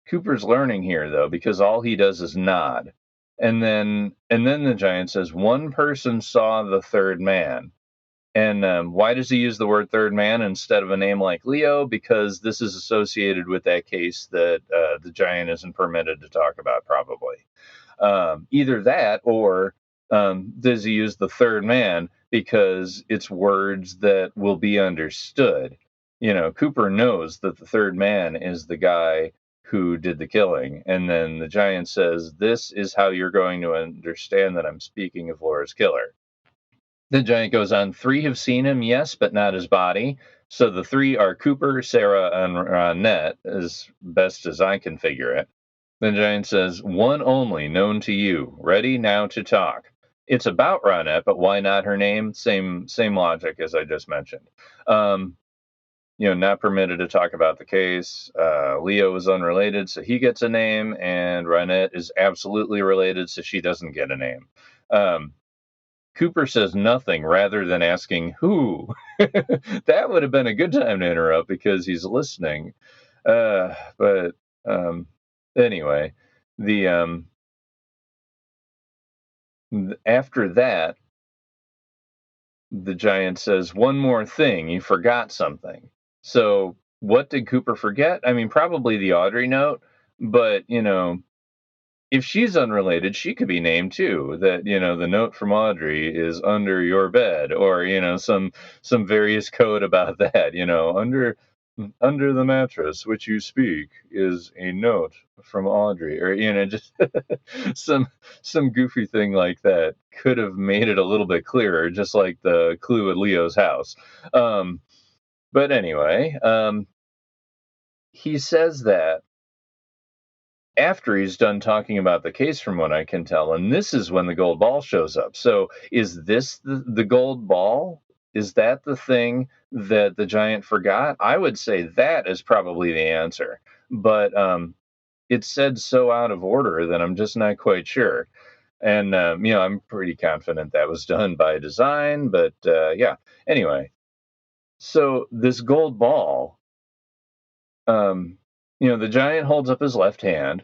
Cooper's learning here, though, because all he does is nod. And then the giant says, one person saw the third man. And why does he use the word third man instead of a name like Leo? Because this is associated with that case that the giant isn't permitted to talk about, probably. Either that, or does he use the third man because it's words that will be understood? Cooper knows that the third man is the guy who did the killing. And then the giant says, this is how you're going to understand that I'm speaking of Laura's killer. The giant goes on, 3 have seen him, yes, but not his body. So the 3 are Cooper, Sarah, and Ronette, as best as I can figure it. The giant says, one only known to you. Ready now to talk. It's about Ronette, but why not her name? Same logic as I just mentioned. Not permitted to talk about the case. Leo is unrelated, so he gets a name, and Ronette is absolutely related, so she doesn't get a name. Cooper says nothing rather than asking who. That would have been a good time to interrupt because he's listening. But anyway, after that, the giant says, one more thing, you forgot something. So what did Cooper forget? I mean, probably the Audrey note, but, if she's unrelated, she could be named too. That, the note from Audrey is under your bed, or, some various code about that, under the mattress which you speak is a note from Audrey, or, just some goofy thing like that could have made it a little bit clearer, just like the clue at Leo's house. But anyway, he says that after he's done talking about the case, from what I can tell, and this is when the gold ball shows up. So is this the gold ball? Is that the thing that the giant forgot? I would say that is probably the answer. But it's said so out of order that I'm just not quite sure. And, I'm pretty confident that was done by design. But yeah, anyway. So this gold ball, the giant holds up his left hand,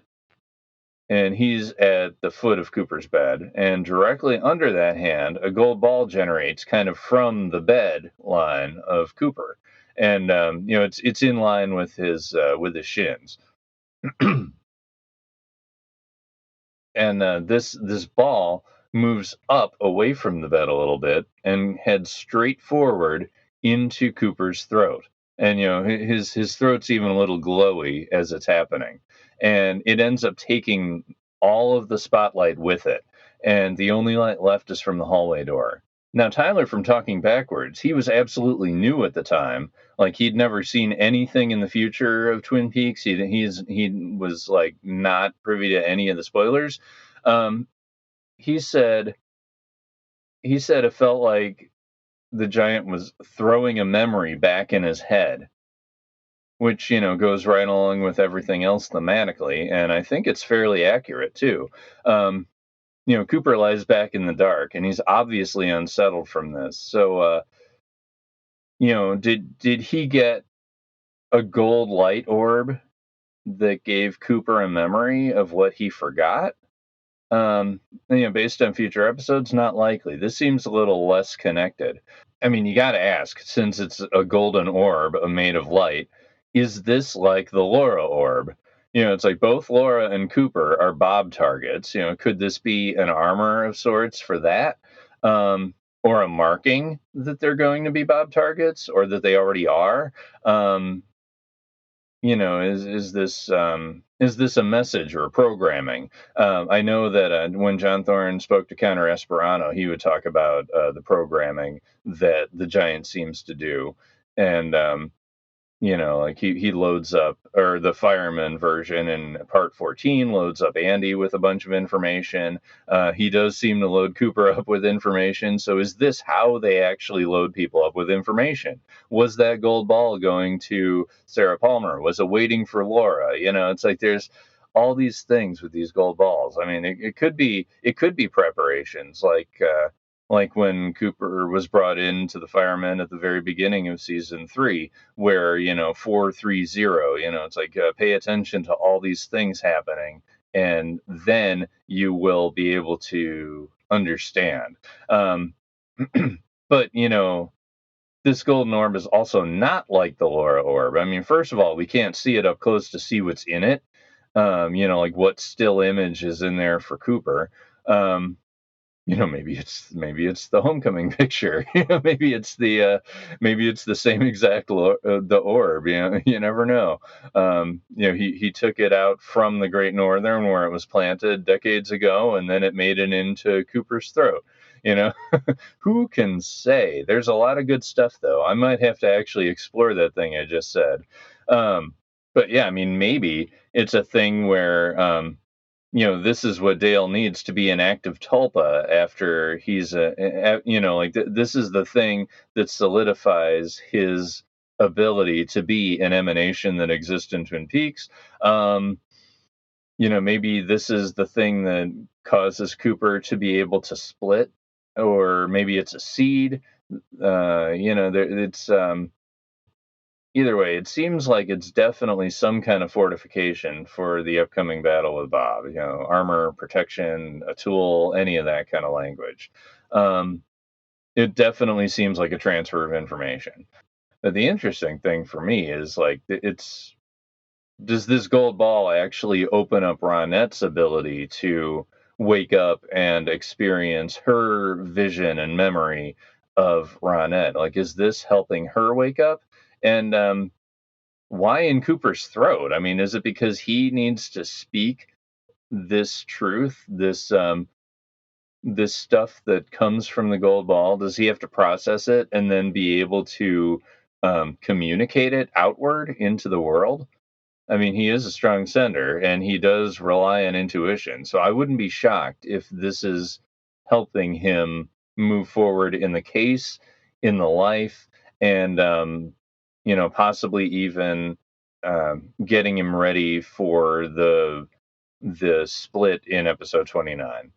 and he's at the foot of Cooper's bed, and directly under that hand, a gold ball generates kind of from the bed line of Cooper, and it's in line with his shins, and this ball moves up away from the bed a little bit and heads straight forward into Cooper's throat. And his throat's even a little glowy as it's happening, and it ends up taking all of the spotlight with it, and the only light left is from the hallway door. Now, Tyler, from talking backwards, he was absolutely new at the time. Like, he'd never seen anything in the future of Twin Peaks. He was like not privy to any of the spoilers. Um, he said it felt like the giant was throwing a memory back in his head, which, goes right along with everything else thematically. And I think it's fairly accurate too. Cooper lies back in the dark, and he's obviously unsettled from this. So, did he get a gold light orb that gave Cooper a memory of what he forgot? Based on future episodes, not likely. This seems a little less connected. I mean, you got to ask, since it's a golden orb made of light, is this like the Laura orb? It's like both Laura and Cooper are Bob targets. Could this be an armor of sorts for that? Or a marking that they're going to be Bob targets, or that they already are? Is this a message or programming? I know that when John Thorne spoke to Counter Esperanto, he would talk about the programming that the giant seems to do, and like he loads up, or the fireman version in part 14 loads up Andy with a bunch of information. He does seem to load Cooper up with information. So is this how they actually load people up with information? Was that gold ball going to Sarah Palmer? Was it waiting for Laura? It's like there's all these things with these gold balls. I mean, it could be preparations, like like when Cooper was brought into the firemen at the very beginning of season 3, where 430, it's like pay attention to all these things happening, and then you will be able to understand. Um, but this golden orb is also not like the Laura orb. I mean, first of all, we can't see it up close to see what's in it. Like what still image is in there for Cooper. Um, maybe it's the homecoming picture. Maybe it's the same exact the orb. You never know. He took it out from the Great Northern where it was planted decades ago, and then it made it into Cooper's throat. You know, who can say? There's a lot of good stuff though. I might have to actually explore that thing I just said. But yeah, I mean, maybe it's a thing where this is what Dale needs to be an active tulpa after he's like this is the thing that solidifies his ability to be an emanation that exists in Twin Peaks. Maybe this is the thing that causes Cooper to be able to split, or maybe it's a seed. It's either way, it seems like it's definitely some kind of fortification for the upcoming battle with Bob. Armor, protection, a tool, any of that kind of language. It definitely seems like a transfer of information. But the interesting thing for me is like it's does this gold ball actually open up Ronette's ability to wake up and experience her vision and memory of Ronette? Like, is this helping her wake up? And why in Cooper's throat? I mean, is it because he needs to speak this truth, this stuff that comes from the gold ball? Does he have to process it and then be able to communicate it outward into the world? I mean, he is a strong sender and he does rely on intuition. So I wouldn't be shocked if this is helping him move forward in the case, in the life, and, possibly even getting him ready for the split in episode 29.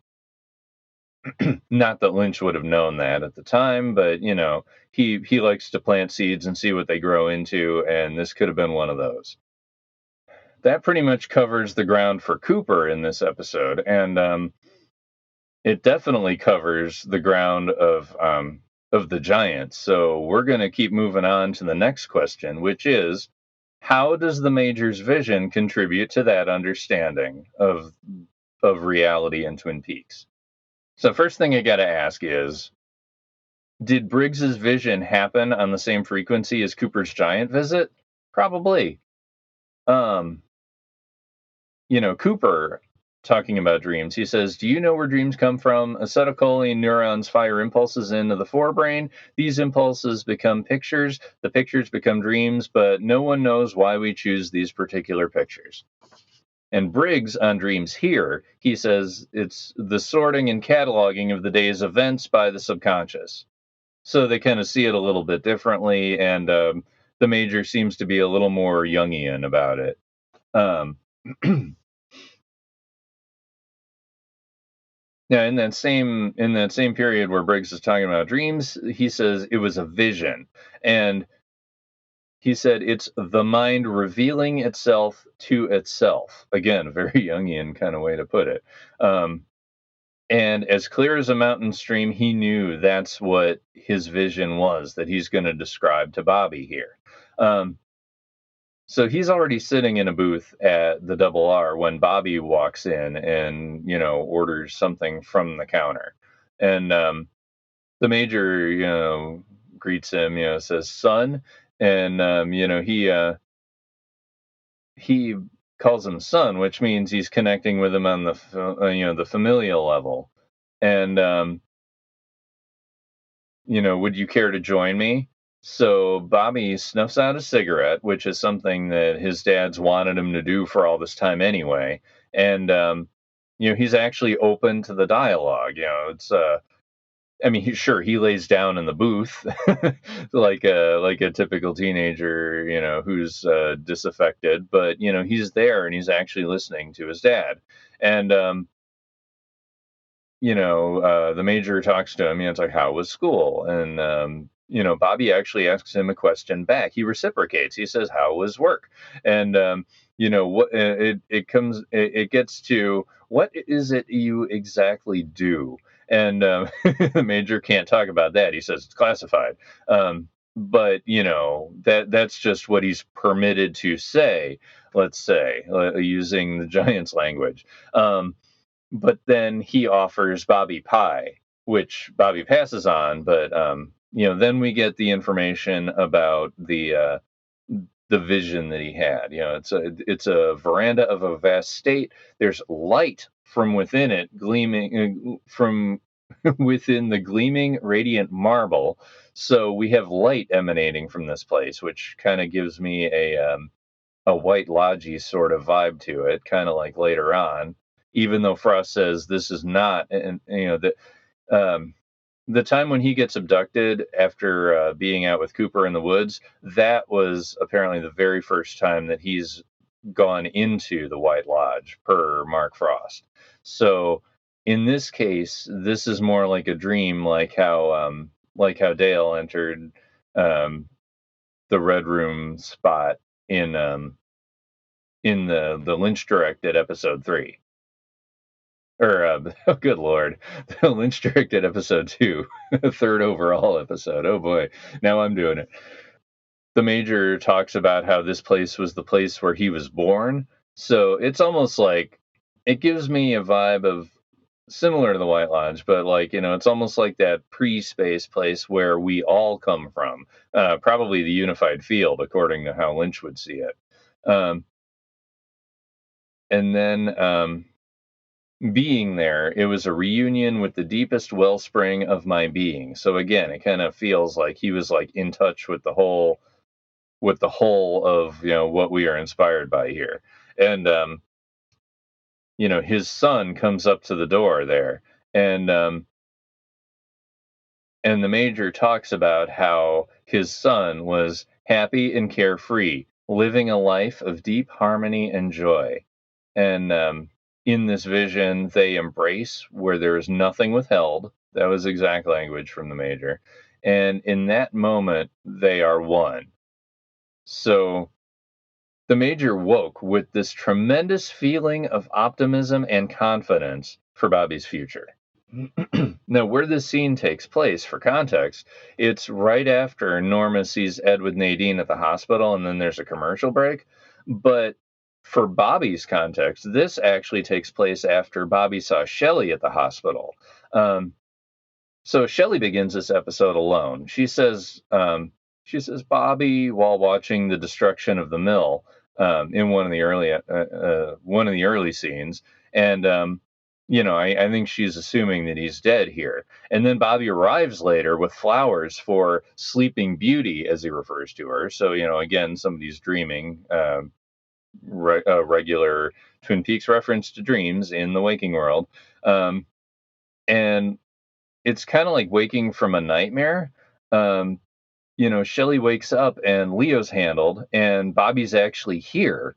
Not that Lynch would have known that at the time, but he likes to plant seeds and see what they grow into, and this could have been one of those. That pretty much covers the ground for Cooper in this episode, and it definitely covers the ground of the Giants. So we're going to keep moving on to the next question, which is, how does the Major's vision contribute to that understanding of reality in Twin Peaks? So first thing I got to ask is, did Briggs's vision happen on the same frequency as Cooper's giant visit? Probably. Um, Cooper, talking about dreams, he says, do you know where dreams come from? Acetylcholine neurons fire impulses into the forebrain. These impulses become pictures. The pictures become dreams, but no one knows why we choose these particular pictures. And Briggs on Dreams Here, he says it's the sorting and cataloging of the day's events by the subconscious. So they kind of see it a little bit differently, and the Major seems to be a little more Jungian about it. Yeah, in that same period where Briggs is talking about dreams, he says it was a vision, and he said it's the mind revealing itself to itself. Again, a very Jungian kind of way to put it. And as clear as a mountain stream, he knew that's what his vision was that he's going to describe to Bobby here. So he's already sitting in a booth at the Double R when Bobby walks in and orders something from the counter, and the Major greets him, says son, and he calls him son, which means he's connecting with him on the familial level, and would you care to join me? So Bobby snuffs out a cigarette, which is something that his dad's wanted him to do for all this time anyway. And, he's actually open to the dialogue. It's, I mean, he lays down in the booth like a typical teenager, who's disaffected, but, he's there and he's actually listening to his dad. And, the major talks to him. It's like, how was school? And Bobby actually asks him a question back. He reciprocates. He says, how was work? And what it gets to, what is it you exactly do? And the major can't talk about that. He says it's classified. But that's just what he's permitted to say. Let's say, using the Giants language. But then he offers Bobby pie, which Bobby passes on. But then we get the information about the vision that he had. It's a veranda of a vast state. There's light from within it, gleaming from within the gleaming radiant marble. So we have light emanating from this place, which kind of gives me a white lodgy sort of vibe to it, kind of like later on. Even though Frost says this is not, and um, the time when he gets abducted after being out with Cooper in the woods, that was apparently the very first time that he's gone into the White Lodge, per Mark Frost. So in this case, this is more like a dream, like how Dale entered um, the Red Room spot in the Lynch directed episode 3. Or oh, good lord, the Lynch directed episode 2, third overall episode. Oh boy, now I'm doing it. The major talks about how this place was the place where he was born. So it's almost like, it gives me a vibe of similar to the White Lodge, but it's almost like that pre-space place where we all come from. Probably the unified field, according to how Lynch would see it. Um, and then being there, it was a reunion with the deepest wellspring of my being. So again, it kind of feels like he was like in touch with the whole of what we are inspired by here. And his son comes up to the door there, and the major talks about how his son was happy and carefree, living a life of deep harmony and joy. And in this vision, they embrace where there is nothing withheld. That was exact language from the major. And in that moment, they are one. So the major woke with this tremendous feeling of optimism and confidence for Bobby's future. Now, where this scene takes place, for context, it's right after Norma sees Ed with Nadine at the hospital, and then there's a commercial break. But for Bobby's context, this actually takes place after Bobby saw Shelley at the hospital. So Shelley begins this episode alone. She says Bobby, while watching the destruction of the mill, in one of the early scenes, and I think she's assuming that he's dead here. And then Bobby arrives later with flowers for Sleeping Beauty, as he refers to her. So again, somebody's dreaming. Regular Twin Peaks reference to dreams in the waking world, and it's kind of like waking from a nightmare. Um, Shelley wakes up and Leo's handled, and Bobby's actually here.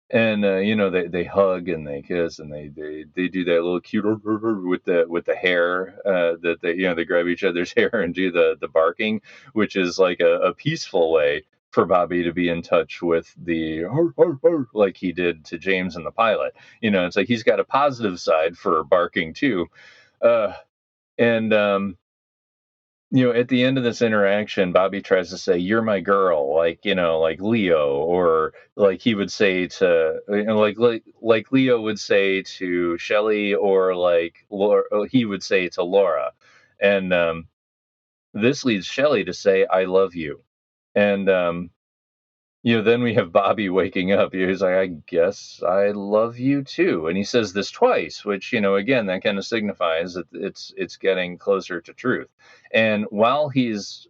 And they hug and they kiss and they do that little cute with the hair, that they grab each other's hair and do the barking, which is like a peaceful way for Bobby to be in touch with the like he did to James in the pilot. It's like he's got a positive side for barking too. And at the end of this interaction, Bobby tries to say, "You're my girl," like Leo, or like he would say to, like Leo would say to Shelley, or like Laura, he would say to Laura. And this leads Shelley to say, "I love you." And then we have Bobby waking up. He's like, "I guess I love you too." And he says this twice, which, again, that kind of signifies that it's getting closer to truth. And while he's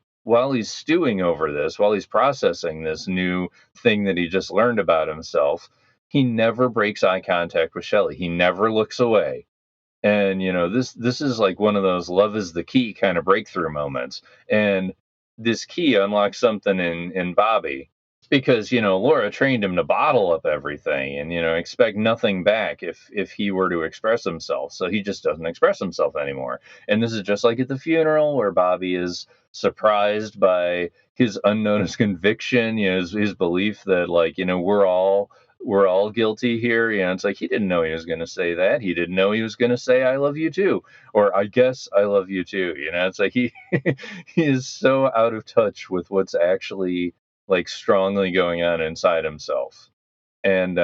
stewing over this, while he's processing this new thing that he just learned about himself, he never breaks eye contact with Shelley. He never looks away. And this is like one of those love is the key kind of breakthrough moments. And this key unlocks something in Bobby because Laura trained him to bottle up everything and expect nothing back if he were to express himself. So he just doesn't express himself anymore. And this is just like at the funeral where Bobby is surprised by his unnoticed conviction, his belief that, like, we're all guilty here. It's like he didn't know he was going to say that. He didn't know he was going to say I love you too, or I guess I love you too. It's like he he is so out of touch with what's actually, like, strongly going on inside himself. And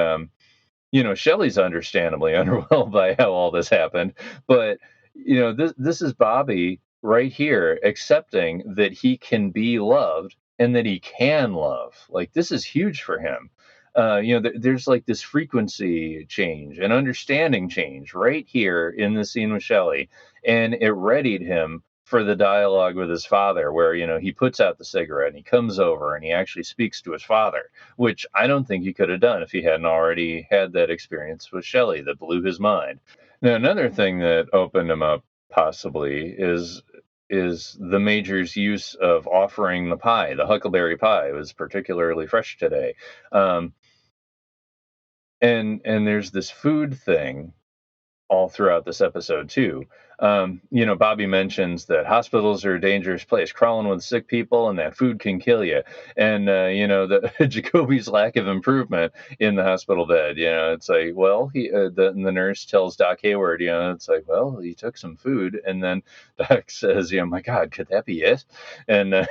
Shelley's understandably underwhelmed by how all this happened, but this is Bobby right here accepting that he can be loved and that he can love. Like, this is huge for him. There's like this frequency change and understanding change right here in the scene with Shelley, and it readied him for the dialogue with his father, where he puts out the cigarette and he comes over and he actually speaks to his father, which I don't think he could have done if he hadn't already had that experience with Shelley that blew his mind. Now, another thing that opened him up possibly is the Major's use of offering the pie. The huckleberry pie was particularly fresh today. And there's this food thing all throughout this episode too. Bobby mentions that hospitals are a dangerous place, crawling with sick people, and that food can kill you. And the Jacoby's lack of improvement in the hospital bed. It's like, well, the nurse tells Doc Hayward, it's like, well, he took some food, and then Doc says, my God, could that be it? And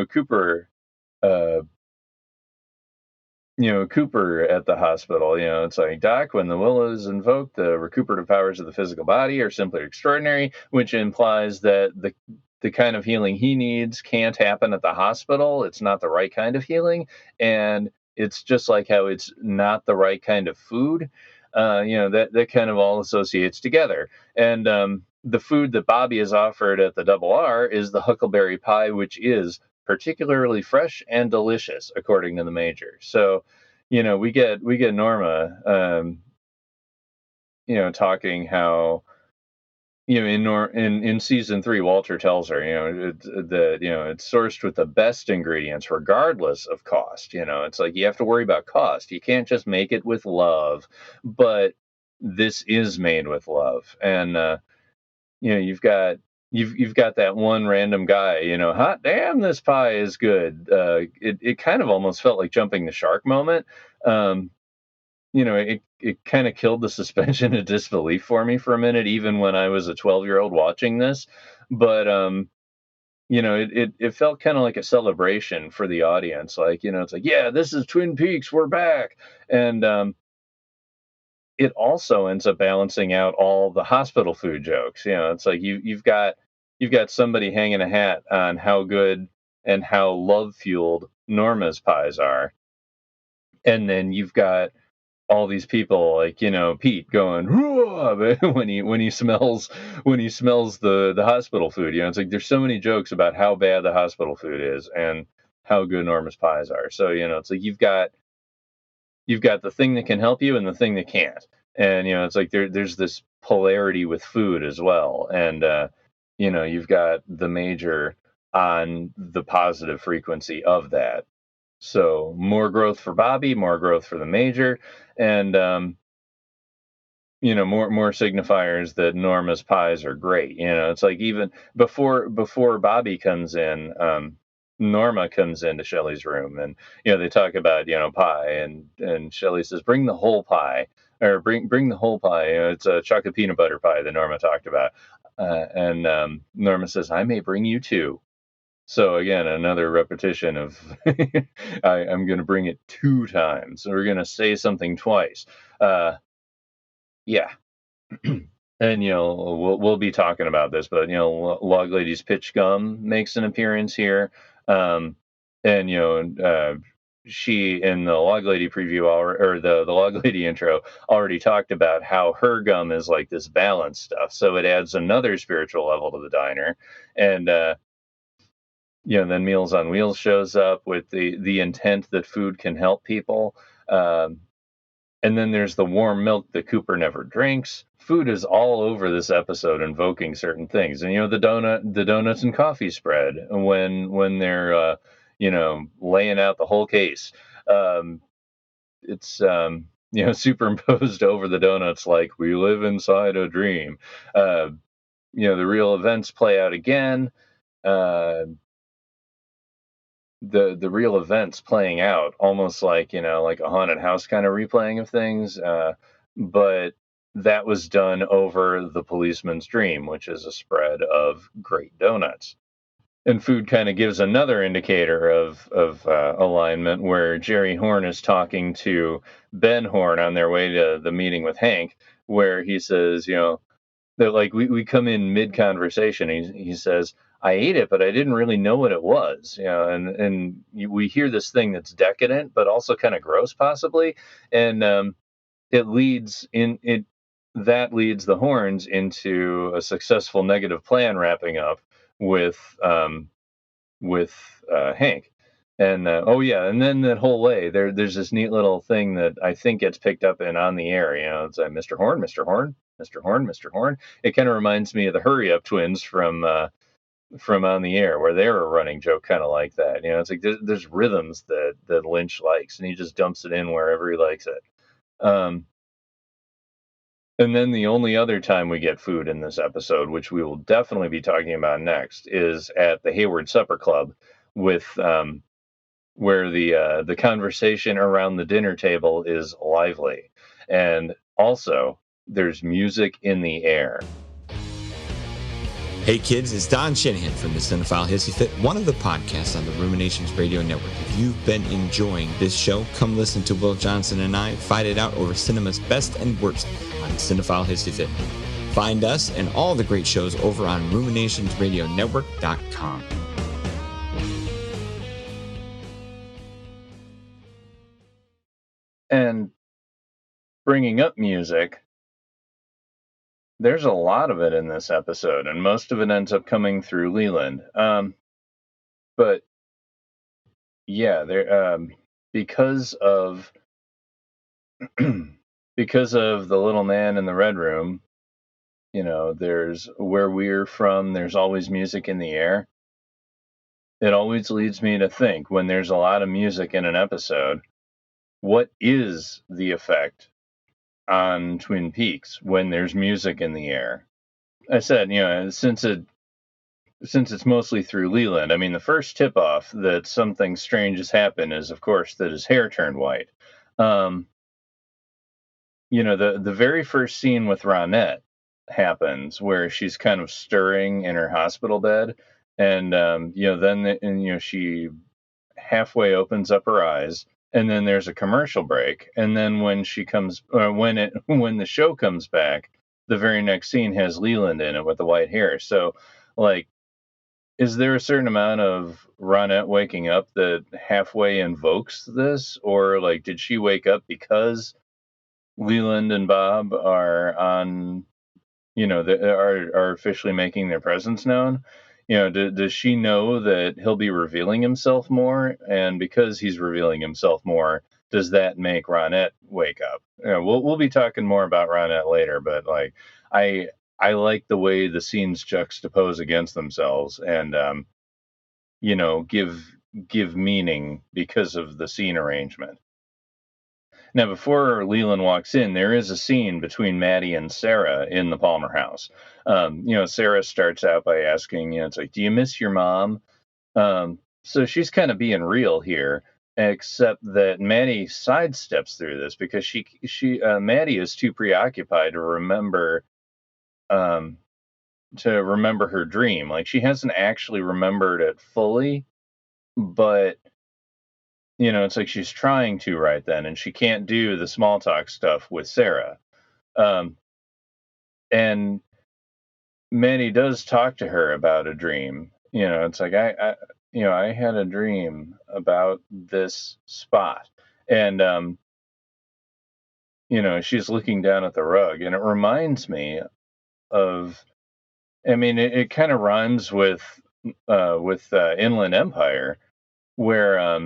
Cooper. Uh, Cooper at the hospital, it's like, Doc, when the will is invoked, the recuperative powers of the physical body are simply extraordinary, which implies that the kind of healing he needs can't happen at the hospital. It's not the right kind of healing. And it's just like how it's not the right kind of food. That kind of all associates together. And the food that Bobby is offered at the Double R is the huckleberry pie, which is particularly fresh and delicious, according to the Major. So, we get Norma, talking how, in season 3, Walter tells her, that it's sourced with the best ingredients, regardless of cost. It's like you have to worry about cost. You can't just make it with love, but this is made with love. And you've got that one random guy, hot damn, this pie is good. It kind of almost felt like jumping the shark moment. Um, it kind of killed the suspension of disbelief for me for a minute, even when I was a 12-year-old watching this. But it felt kind of like a celebration for the audience. Like, it's like, yeah, this is Twin Peaks, we're back. And it also ends up balancing out all the hospital food jokes. It's like you've got somebody hanging a hat on how good and how love fueled Norma's pies are, and then you've got all these people like Pete going when he smells the hospital food. It's like there's so many jokes about how bad the hospital food is and how good Norma's pies are. So it's like you've got the thing that can help you and the thing that can't. And it's like there's this polarity with food as well. And you've got the Major on the positive frequency of that. So more growth for Bobby, more growth for the Major, and more signifiers that Norma's pies are great. It's like even before Bobby comes in, Norma comes into Shelley's room, and they talk about pie, and Shelley says, bring the whole pie, or bring the whole pie. It's a chocolate peanut butter pie that Norma talked about. And Norma says, I may bring you two. So again, another repetition of I'm going to bring it 2 times. We're going to say something twice. Yeah. And we'll be talking about this, but Log Lady's Pitch Gum makes an appearance here. And she, in the Log Lady preview, or the Log Lady intro, already talked about how her gum is like this balance stuff, so it adds another spiritual level to the diner. And then Meals on Wheels shows up with the intent that food can help people. And then there's the warm milk that Cooper never drinks. Food is all over this episode, invoking certain things. And the donuts and coffee spread when they're laying out the whole case. Um, it's superimposed over the donuts like we live inside a dream. Uh, the real events play out again. Uh, the real events playing out almost like like a haunted house kind of replaying of things, but that was done over the policeman's dream, which is a spread of great donuts. And food kind of gives another indicator of alignment, where Jerry Horn is talking to Ben Horn on their way to the meeting with Hank, where he says, that like we come in mid conversation. He says, "I ate it, but I didn't really know what it was." We hear this thing that's decadent, but also kind of gross, possibly, and it leads in it that leads the Horns into a successful negative plan wrapping up with um, with Hank. And oh yeah, and then that whole way there's this neat little thing that I think gets picked up in on the air. It's like Mr. Horn, Mr. Horn, Mr. Horn, Mr. Horn. It kind of reminds me of the Hurry Up Twins from On the Air, where they were a running joke kind of like that. It's like there's rhythms that Lynch likes, and he just dumps it in wherever he likes it. And then the only other time we get food in this episode, which we will definitely be talking about next, is at the Hayward Supper Club, with where the conversation around the dinner table is lively, and also there's music in the air. Hey kids, it's Don Shanahan from the Cinephile Hissy Fit, one of the podcasts on the Ruminations Radio Network. If you've been enjoying this show, come listen to Will Johnson and I fight it out over cinema's best and worst on Cinephile Hissy Fit. Find us and all the great shows over on ruminationsradionetwork.com. And bringing up music, there's a lot of it in this episode, and most of it ends up coming through Leland. But yeah, there because of because of the little man in the red room, there's where we're from. There's always music in the air. It always leads me to think, when there's a lot of music in an episode, what is the effect on Twin Peaks when there's music in the air? I said, since it's mostly through Leland, I mean, the first tip off that something strange has happened is, of course, that his hair turned white. The very first scene with Ronette happens where she's kind of stirring in her hospital bed, and she halfway opens up her eyes, and then there's a commercial break, and then when she comes when the show comes back, the very next scene has Leland in it with the white hair. So, like, is there a certain amount of Ronette waking up that halfway invokes this, or like did she wake up because Leland and Bob are on, are officially making their presence known? Does she know that he'll be revealing himself more? And because he's revealing himself more, does that make Ronette wake up? We'll be talking more about Ronette later, but like, I like the way the scenes juxtapose against themselves, and give meaning because of the scene arrangement. Now, before Leland walks in, there is a scene between Maddy and Sarah in the Palmer house. Sarah starts out by asking, it's like, "Do you miss your mom?" So she's kind of being real here, except that Maddy sidesteps through this because Maddy is too preoccupied um, to remember her dream. Like, she hasn't actually remembered it fully, but it's like she's trying to right then, and she can't do the small talk stuff with Sarah. Um, and Manny does talk to her about a dream. It's like, I had a dream about this spot, and she's looking down at the rug, and it reminds me of. I mean, it kind of rhymes with Inland Empire, where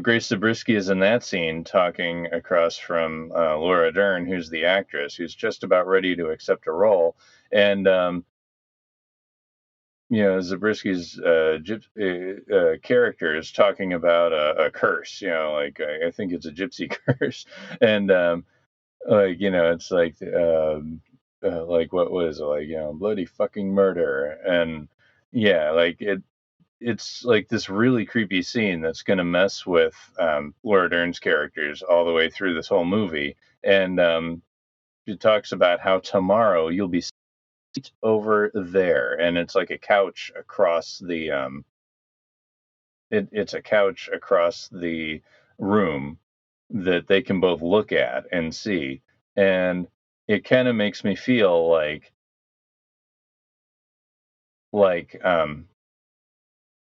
Grace Zabriskie is in that scene talking across from Laura Dern, who's the actress, who's just about ready to accept a role, and Zabrisky's character is talking about a curse, like I think it's a gypsy curse, and it's like what was it, like, bloody fucking murder, and yeah, like it's like this really creepy scene that's going to mess with Laura Dern's characters all the way through this whole movie, and she talks about how tomorrow you'll be over there, and it's like a couch across the it's a couch across the room that they can both look at and see, and it kind of makes me feel like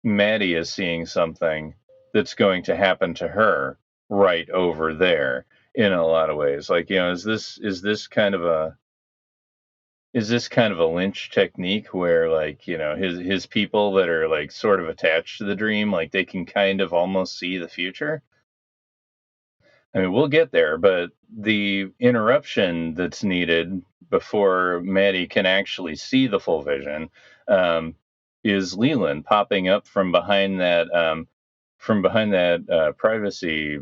Maddie is seeing something that's going to happen to her right over there in a lot of ways. Like, is this kind of a Lynch technique where, like, his people that are like sort of attached to the dream, like they can kind of almost see the future? I mean, we'll get there, but the interruption that's needed before Maddie can actually see the full vision um, is Leland popping up from behind that um, privacy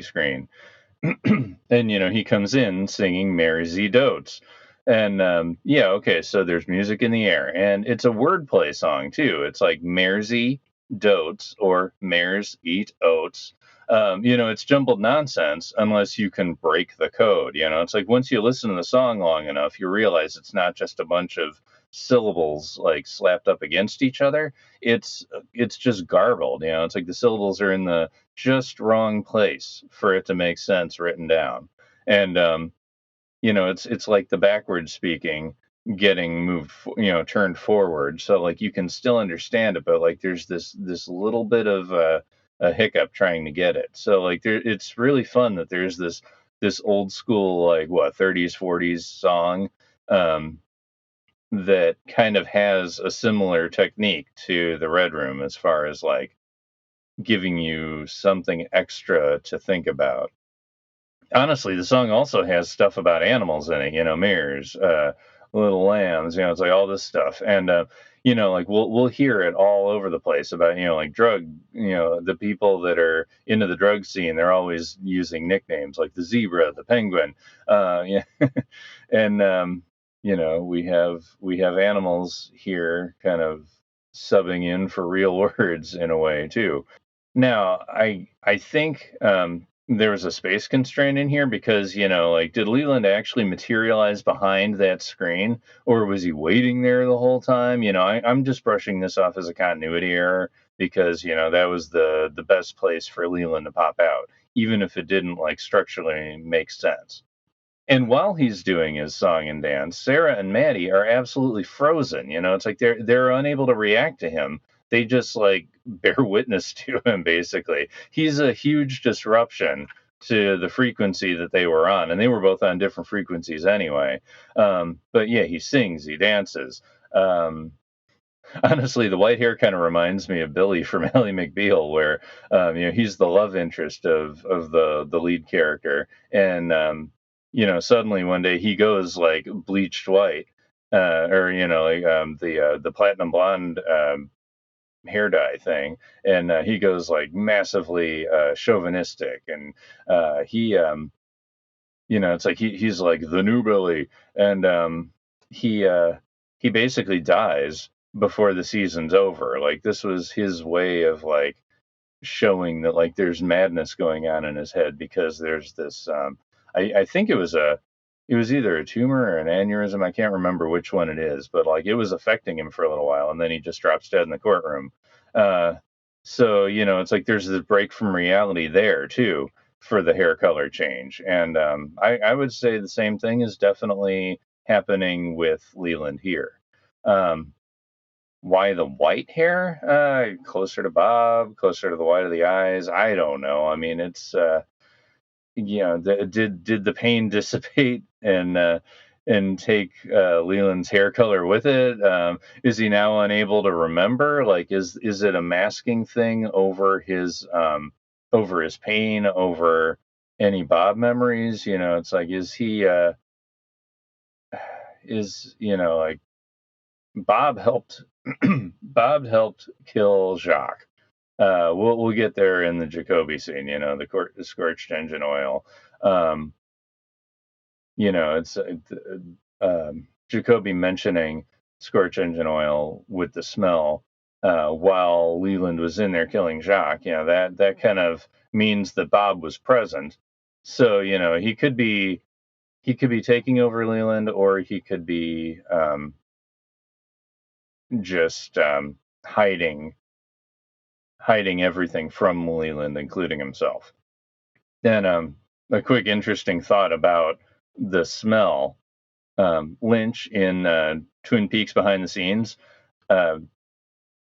screen. And he comes in singing Mary Z Dotes. And yeah, okay, so there's music in the air, and it's a wordplay song too. It's like Mersey Dotes or Mares Eat Oats. It's jumbled nonsense unless you can break the code. It's like once you listen to the song long enough, you realize it's not just a bunch of syllables like slapped up against each other. It's just garbled. It's like the syllables are in the just wrong place for it to make sense written down. And it's like the backwards speaking getting turned forward, so like you can still understand it, but like there's this little bit of a hiccup trying to get it. So like it's really fun that there's this old school, like, what, 30s 40s song um that kind of has a similar technique to the Red Room as far as like giving you something extra to think about. Honestly, the song also has stuff about animals in it, mirrors, little lambs, it's like all this stuff. And like we'll hear it all over the place about, like the people that are into the drug scene, they're always using nicknames like the zebra, the penguin. Yeah. And we have animals here kind of subbing in for real words in a way too. Now, I think there was a space constraint in here because, like, did Leland actually materialize behind that screen, or was he waiting there the whole time? I'm just brushing this off as a continuity error because, that was the best place for Leland to pop out, even if it didn't like structurally make sense. And while he's doing his song and dance, Sarah and Maddie are absolutely frozen. It's like they're unable to react to him. They just like bear witness to him basically. He's a huge disruption to the frequency that they were on, and they were both on different frequencies anyway. But yeah, he sings, he dances. Um, Honestly, the white hair kind of reminds me of Billy from Ally McBeal, where he's the love interest of the lead character, and suddenly one day he goes like bleached white, or like the platinum blonde hair dye thing, and he goes like massively chauvinistic, and he it's like he's like the new Billy, and he uh, he basically dies before the season's over. Like this was his way of like showing that like there's madness going on in his head because there's this. I think it was either a tumor or an aneurysm. I can't remember which one it is, but like it was affecting him for a little while, and then he just drops dead in the courtroom. Uh, so it's like there's this break from reality there too for the hair color change, and I would say the same thing is definitely happening with Leland here. Um, why the white hair? Closer to Bob, closer to the white of the eyes. I don't know. I mean, it's did the pain dissipate and take Leland's hair color with it? Is he now unable to remember? Like, is it a masking thing over his pain, over any Bob memories? It's like, is he is like Bob helped Bob helped kill Jacques. We'll get there in the Jacoby scene. The scorched engine oil. Um, it's Jacoby mentioning scorched engine oil with the smell while Leland was in there killing Jacques. That kind of means that Bob was present. So he could be taking over Leland, or he could be just hiding everything from Leland, including himself. Then a quick interesting thought about the smell. Lynch in Twin Peaks behind the scenes, uh,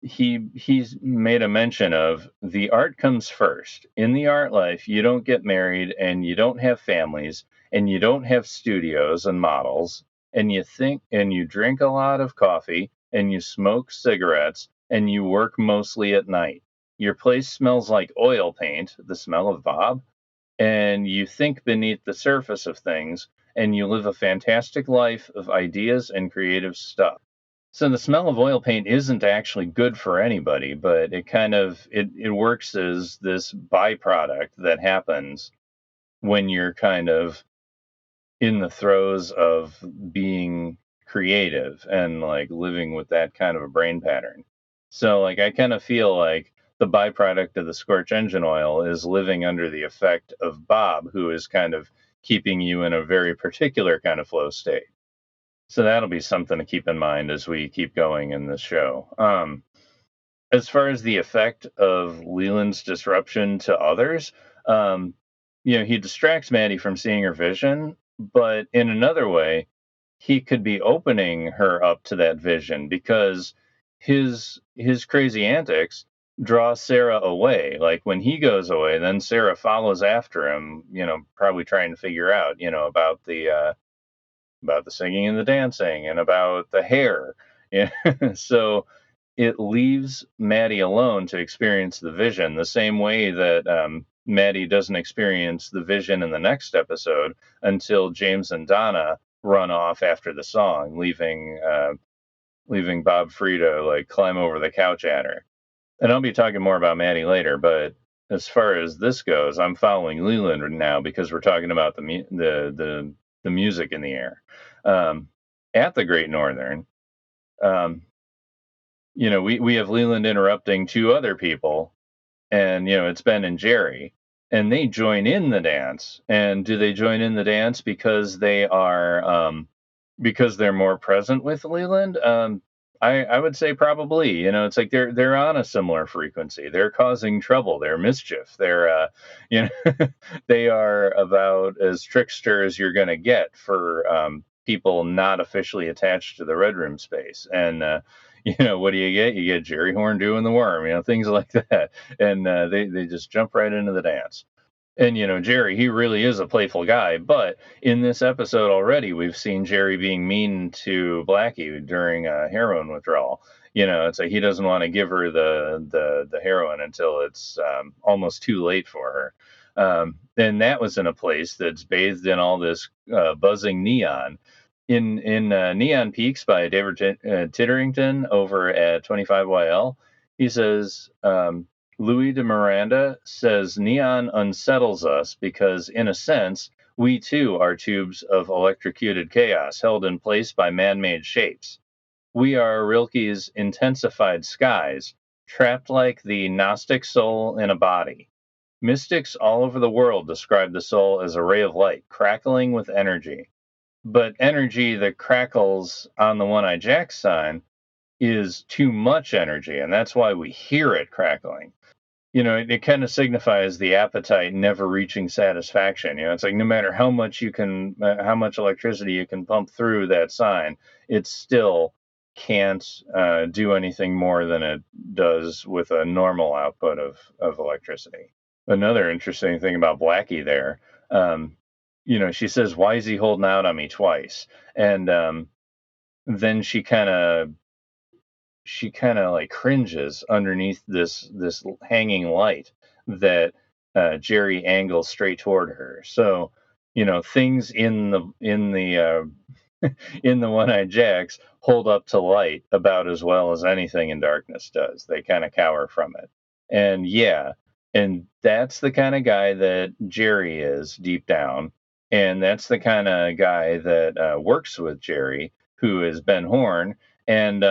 he's made a mention of the art comes first. In the art life, you don't get married and you don't have families and you don't have studios and models, and you drink a lot of coffee and you smoke cigarettes and you work mostly at night. Your place smells like oil paint, the smell of Bob, and you think beneath the surface of things, and you live a fantastic life of ideas and creative stuff. So the smell of oil paint isn't actually good for anybody, but it works as this byproduct that happens when you're kind of in the throes of being creative and like living with that kind of a brain pattern. So like I kind of feel like the byproduct of the scorch engine oil is living under the effect of Bob, who is kind of keeping you in a very particular kind of flow state. So that'll be something to keep in mind as we keep going in this show. As far as the effect of Leland's disruption to others, um, he distracts Maddy from seeing her vision, but in another way, he could be opening her up to that vision because his crazy antics draw Sarah away. Like when he goes away, then Sarah follows after him, probably trying to figure out, about the singing and the dancing and about the hair. Yeah. So it leaves Maddy alone to experience the vision the same way that Maddy doesn't experience the vision in the next episode until James and Donna run off after the song, leaving Bob free to like climb over the couch at her. And I'll be talking more about Maddy later, but as far as this goes, I'm following Leland now because we're talking about the music in the air. Um, at the Great Northern, um, we have Leland interrupting two other people, and it's Ben and Jerry, and they join in the dance. And do they join in the dance because they're more present with Leland? I would say probably. It's like they're on a similar frequency. They're causing trouble. They're mischief. They're they are about as trickster as you're gonna get for people not officially attached to the Red Room space. And what do you get? You get Jerry Horn doing the worm. Things like that. And they just jump right into the dance. And Jerry, he really is a playful guy, but in this episode already, we've seen Jerry being mean to Blackie during a heroin withdrawal. It's like he doesn't want to give her the heroin until it's almost too late for her. And that was in a place that's bathed in all this buzzing neon. In Neon Peaks by David Titterington over at 25YL, he says. Louis de Miranda says neon unsettles us because, in a sense, we too are tubes of electrocuted chaos held in place by man-made shapes. We are Rilke's intensified skies, trapped like the Gnostic soul in a body. Mystics all over the world describe the soul as a ray of light, crackling with energy. But energy that crackles on the One-Eye Jack sign is too much energy, and that's why we hear it crackling. It kind of signifies the appetite never reaching satisfaction. It's like no matter how much how much electricity you can pump through that sign, it still can't do anything more than it does with a normal output of electricity. Another interesting thing about Blackie there, she says, "Why is he holding out on me twice?" And then she kind of like cringes underneath this hanging light that Jerry angles straight toward her. So things in the in the One-Eyed Jacks hold up to light about as well as anything in darkness does. They kind of cower from it. And yeah, and that's the kind of guy that Jerry is deep down. And that's the kind of guy that works with Jerry, who is Ben Horn. And,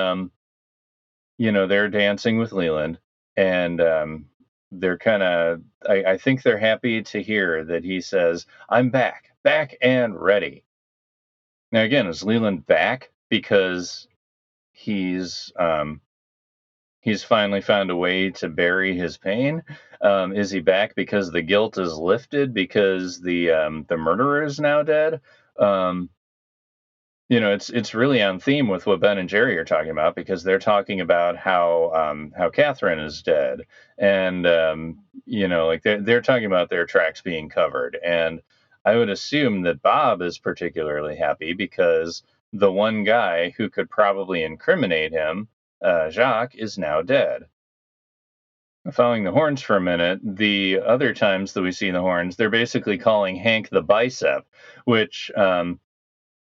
they're dancing with Leland. And they're kind of, I think they're happy to hear that he says, I'm back, back and ready. Now, again, is Leland back because he's um, he's finally found a way to bury his pain? Is he back because the guilt is lifted because the murderer is now dead? Um, it's really on theme with what Ben and Jerry are talking about because they're talking about how Catherine is dead, and like they're talking about their tracks being covered, and I would assume that Bob is particularly happy because the one guy who could probably incriminate him, Jacques, is now dead. Following the horns for a minute, the other times that we see the horns, they're basically calling Hank the bicep, which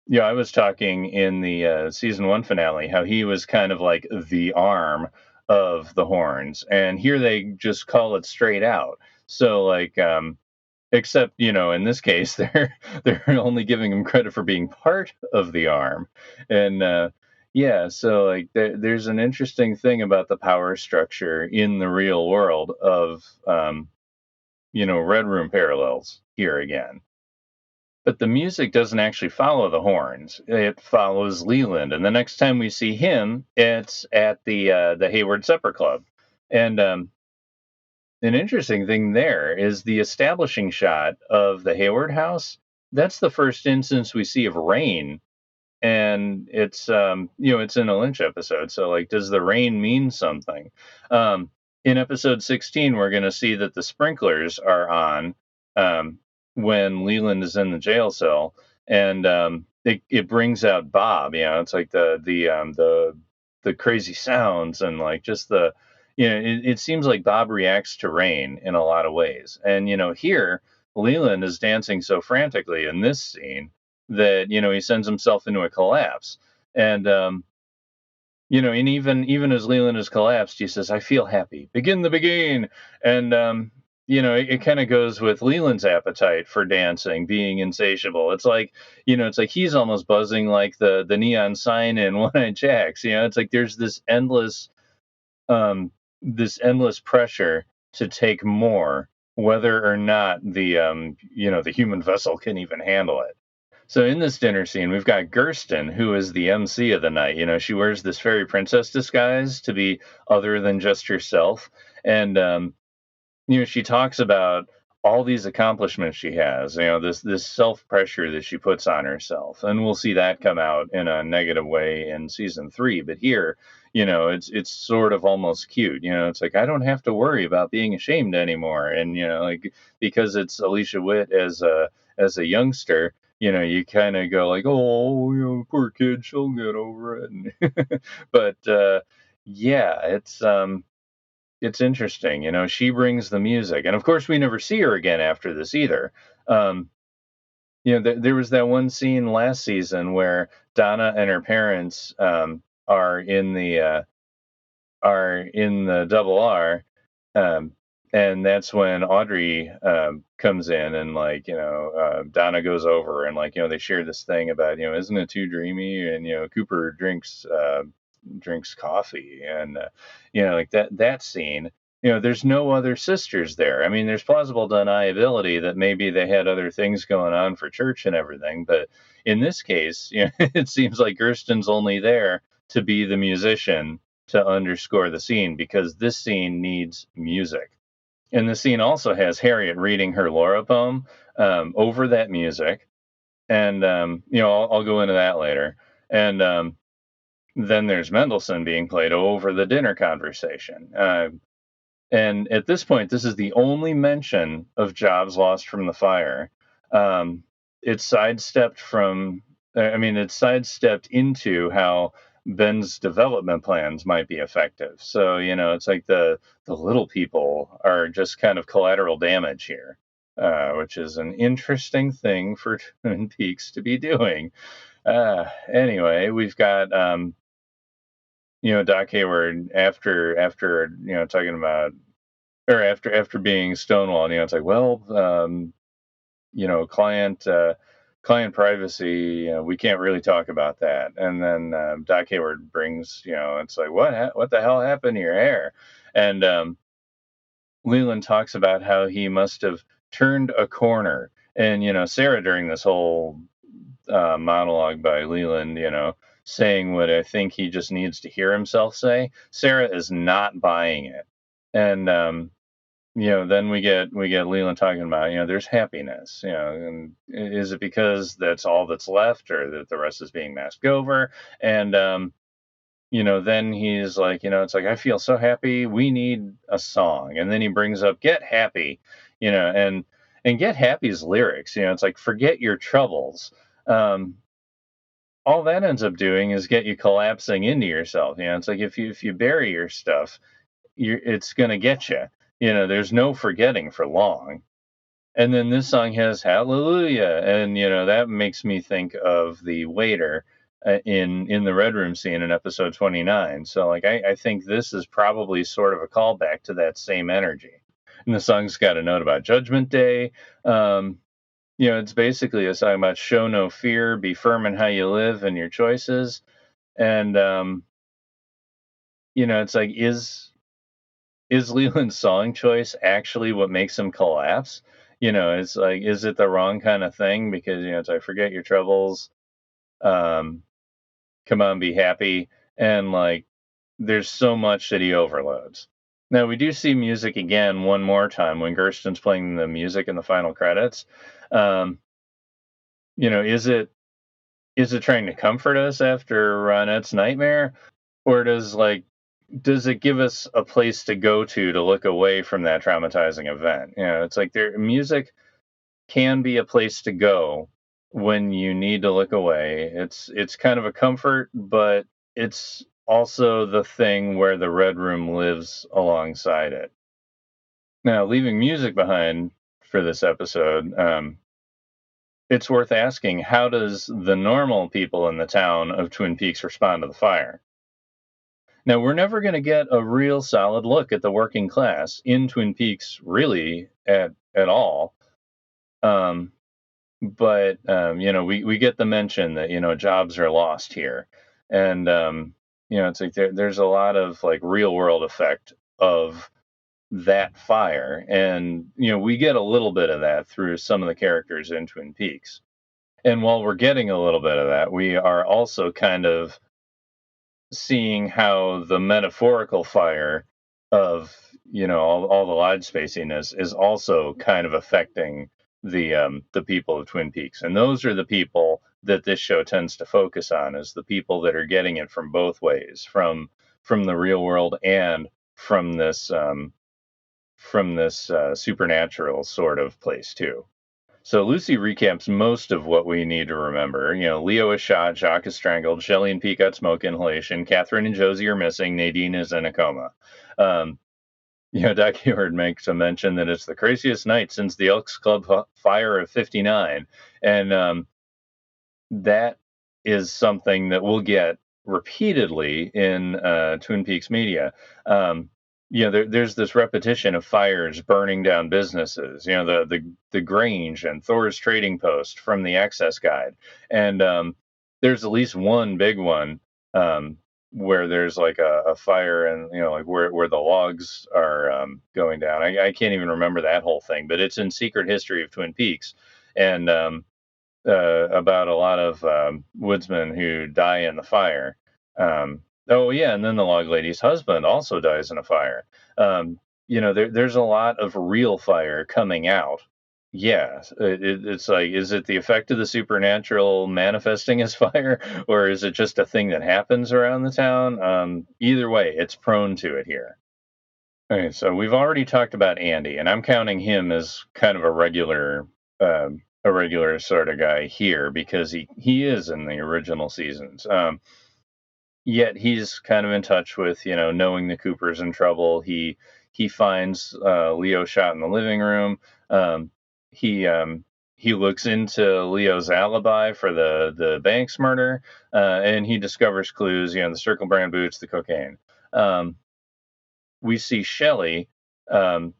yeah, I was talking in the season one finale how he was kind of like the arm of the horns, and here they just call it straight out. So like, except in this case they're only giving him credit for being part of the arm, and yeah, so like there's an interesting thing about the power structure in the real world of Red Room parallels here again. But the music doesn't actually follow the horns. It follows Leland, and the next time we see him, it's at the Hayward Supper Club. And an interesting thing there is the establishing shot of the Hayward house. That's the first instance we see of rain, and it's in a Lynch episode. So like, does the rain mean something? In episode 16, we're going to see that the sprinklers are on um, when Leland is in the jail cell, and it brings out Bob. It's like the crazy sounds and like just it seems like Bob reacts to rain in a lot of ways. And here Leland is dancing so frantically in this scene that he sends himself into a collapse. And and even as Leland has collapsed, he says, I feel happy, begin the begin. And it kind of goes with Leland's appetite for dancing being insatiable. It's like he's almost buzzing like the neon sign in One-Eyed Jacks. It's like there's um this endless pressure to take more, whether or not the human vessel can even handle it. So in this dinner scene, we've got Gersten, who is the MC of the night. She wears this fairy princess disguise to be other than just herself. And she talks about all these accomplishments she has, this self pressure that she puts on herself. And we'll see that come out in a negative way in season 3. But here, it's sort of almost cute. It's like I don't have to worry about being ashamed anymore. And like because it's Alicia Witt as a youngster, you kind of go like, oh, poor kid, she'll get over it. But yeah, it's interesting. She brings the music, and of course, we never see her again after this either. Um, there was that one scene last season where Donna and her parents are in the double R, um, and that's when Audrey comes in, and like Donna goes over, and like they share this thing about isn't it too dreamy, and Cooper drinks coffee, and like that scene. There's no other sisters there. I mean, there's plausible deniability that maybe they had other things going on for church and everything, but in this case, it seems like Gersten's only there to be the musician to underscore the scene because this scene needs music. And the scene also has Harriet reading her Laura poem over that music. And, I'll go into that later. And then there's Mendelssohn being played over the dinner conversation. And at this point, this is the only mention of jobs lost from the fire. Um, it's sidestepped it's sidestepped into how Ben's development plans might be effective. So, it's like the little people are just kind of collateral damage here, which is an interesting thing for Twin Peaks to be doing. Anyway, we've got Doc Hayward after talking about, or after being stonewalled. It's like, well, client privacy. We can't really talk about that. And then Doc Hayward brings, it's like, what the hell happened to your hair? And Leland talks about how he must have turned a corner. And Sarah, during this whole monologue by Leland, saying what I think he just needs to hear himself say, Sarah is not buying it. And then we get Leland talking about, there's happiness, and is it because that's all that's left, or that the rest is being masked over? And then he's like, it's like, I feel so happy, we need a song. And then he brings up Get Happy, and Get Happy's lyrics, it's like, forget your troubles. Um, all that ends up doing is get you collapsing into yourself. It's like, if you bury your stuff, it's gonna get you. There's no forgetting for long. And then this song has Hallelujah, and that makes me think of the waiter in the Red Room scene in episode 29. So like, I think this is probably sort of a callback to that same energy. And the song's got a note about Judgment Day. It's basically a song about show no fear, be firm in how you live and your choices. And it's like, is Leland's song choice actually what makes him collapse? It's like, is it the wrong kind of thing? Because it's like, forget your troubles, um, come on, be happy, and like, there's so much that he overloads. Now we do see music again one more time when Gersten's playing the music in the final credits. Um, is it trying to comfort us after Ronette's nightmare, or does it give us a place to go to look away from that traumatizing event? It's like, music can be a place to go when you need to look away. It's kind of a comfort, but it's also the thing where the Red Room lives alongside it. Now, leaving music behind for this episode, it's worth asking, how does the normal people in the town of Twin Peaks respond to the fire? Now, we're never going to get a real solid look at the working class in Twin Peaks, really, at all. But we get the mention that jobs are lost here, and it's like, there's a lot of like real world effect of that fire, and we get a little bit of that through some of the characters in Twin Peaks. And while we're getting a little bit of that, we are also kind of seeing how the metaphorical fire of all the lodge spaciness is also kind of affecting the people of Twin Peaks. And those are the people that this show tends to focus on, is the people that are getting it from both ways, from the real world and from this supernatural sort of place too. So Lucy recaps most of what we need to remember. Leo is shot, Jacques is strangled, Shelley and Pete got smoke inhalation, Catherine and Josie are missing, Nadine is in a coma. Doc Hayward makes a mention that it's the craziest night since the Elks Club fire of '59, and that is something that we'll get repeatedly in Twin Peaks media. There's this repetition of fires burning down businesses. The Grange and Thor's Trading Post from the Access Guide, and there's at least one big one where there's like a fire, and like where the logs are going down. I can't even remember that whole thing, but it's in Secret History of Twin Peaks, and about a lot of woodsmen who die in the fire. Oh yeah, and then the log lady's husband also dies in a fire. There's a lot of real fire coming out. Yeah, it's like, is it the effect of the supernatural manifesting as fire, or is it just a thing that happens around the town? Either way, it's prone to it here. Okay, so we've already talked about Andy, and I'm counting him as kind of a regular sort of guy here, because he is in the original seasons. Yet he's kind of in touch with, knowing the Cooper's in trouble. He finds Leo shot in the living room. He he looks into Leo's alibi for the Banks murder, and he discovers clues, the Circle Brand boots, the cocaine. Um, we see Shelley, um,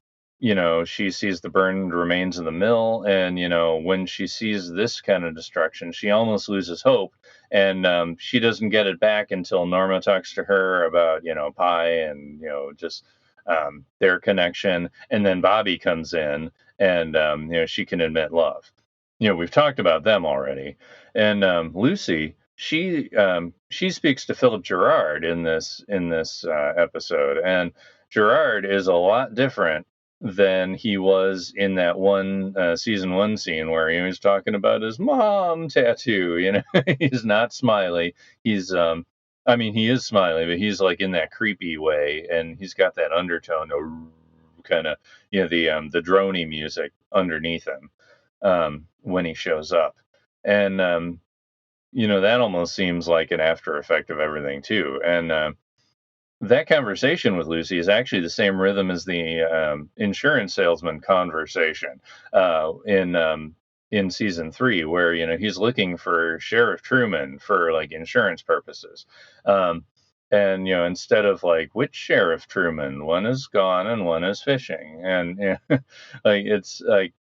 she sees the burned remains in the mill, and when she sees this kind of destruction, she almost loses hope, and she doesn't get it back until Norma talks to her about Pi and just their connection, and then Bobby comes in, and she can admit love. We've talked about them already, and Lucy. She speaks to Philip Gerard in this episode, and Gerard is a lot different than he was in that one season one scene where he was talking about his mom tattoo. He's not smiley. I mean, he is smiley, but he's like in that creepy way, and he's got that undertone, kind of, the droney music underneath him when he shows up, and that almost seems like an after effect of everything too, and. That conversation with Lucy is actually the same rhythm as the insurance salesman conversation in season 3, where he's looking for Sheriff Truman for like insurance purposes, and instead of like which Sheriff Truman, one is gone and one is fishing, and like it's like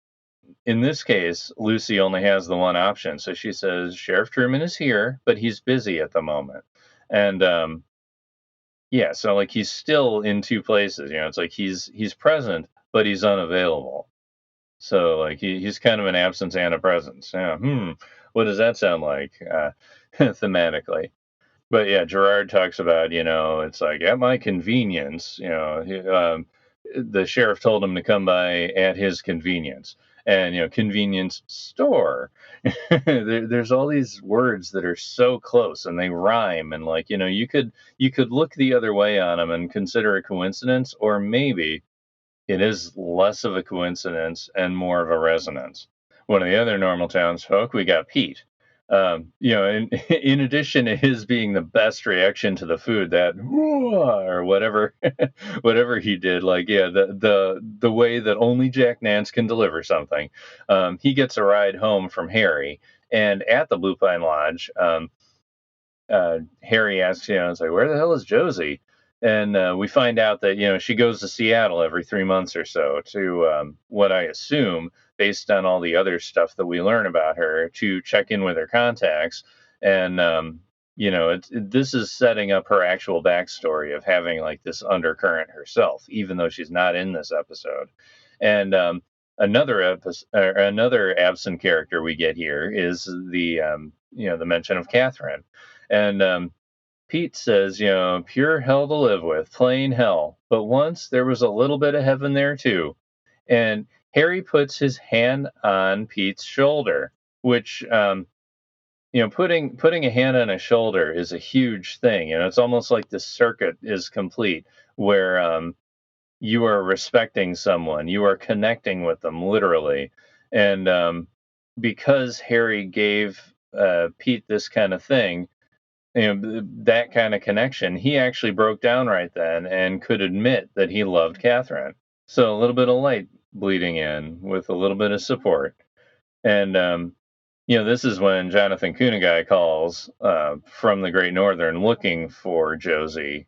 in this case Lucy only has the one option, so she says Sheriff Truman is here, but he's busy at the moment, and yeah, so like he's still in two places. It's like he's present, but he's unavailable. So like he's kind of an absence and a presence. Yeah. What does that sound like thematically? But yeah, Gerard talks about it's like at my convenience. The sheriff told him to come by at his convenience, and convenience store. There's all these words that are so close and they rhyme, and like you could look the other way on them and consider a coincidence, or maybe it is less of a coincidence and more of a resonance. One of the other normal townsfolk, we got Pete. In, in addition to his being the best reaction to the food, that or whatever, whatever he did, like the way that only Jack Nance can deliver something. He gets a ride home from Harry, and at the Blue Pine Lodge, Harry asks, it's like, where the hell is Josie? And we find out that, she goes to Seattle every 3 months or so to what I assume, based on all the other stuff that we learn about her, to check in with her contacts. And, this is setting up her actual backstory of having like this undercurrent herself, even though she's not in this episode. And another absent character we get here is the mention of Catherine. And Pete says, pure hell to live with, plain hell. But once there was a little bit of heaven there too. And Harry puts his hand on Pete's shoulder, which, putting a hand on a shoulder is a huge thing. It's almost like the circuit is complete, where you are respecting someone, you are connecting with them literally. And because Harry gave Pete this kind of thing, that kind of connection, he actually broke down right then and could admit that he loved Catherine. So a little bit of light bleeding in with a little bit of support. And, this is when Jonathan Kunagai calls from the Great Northern looking for Josie.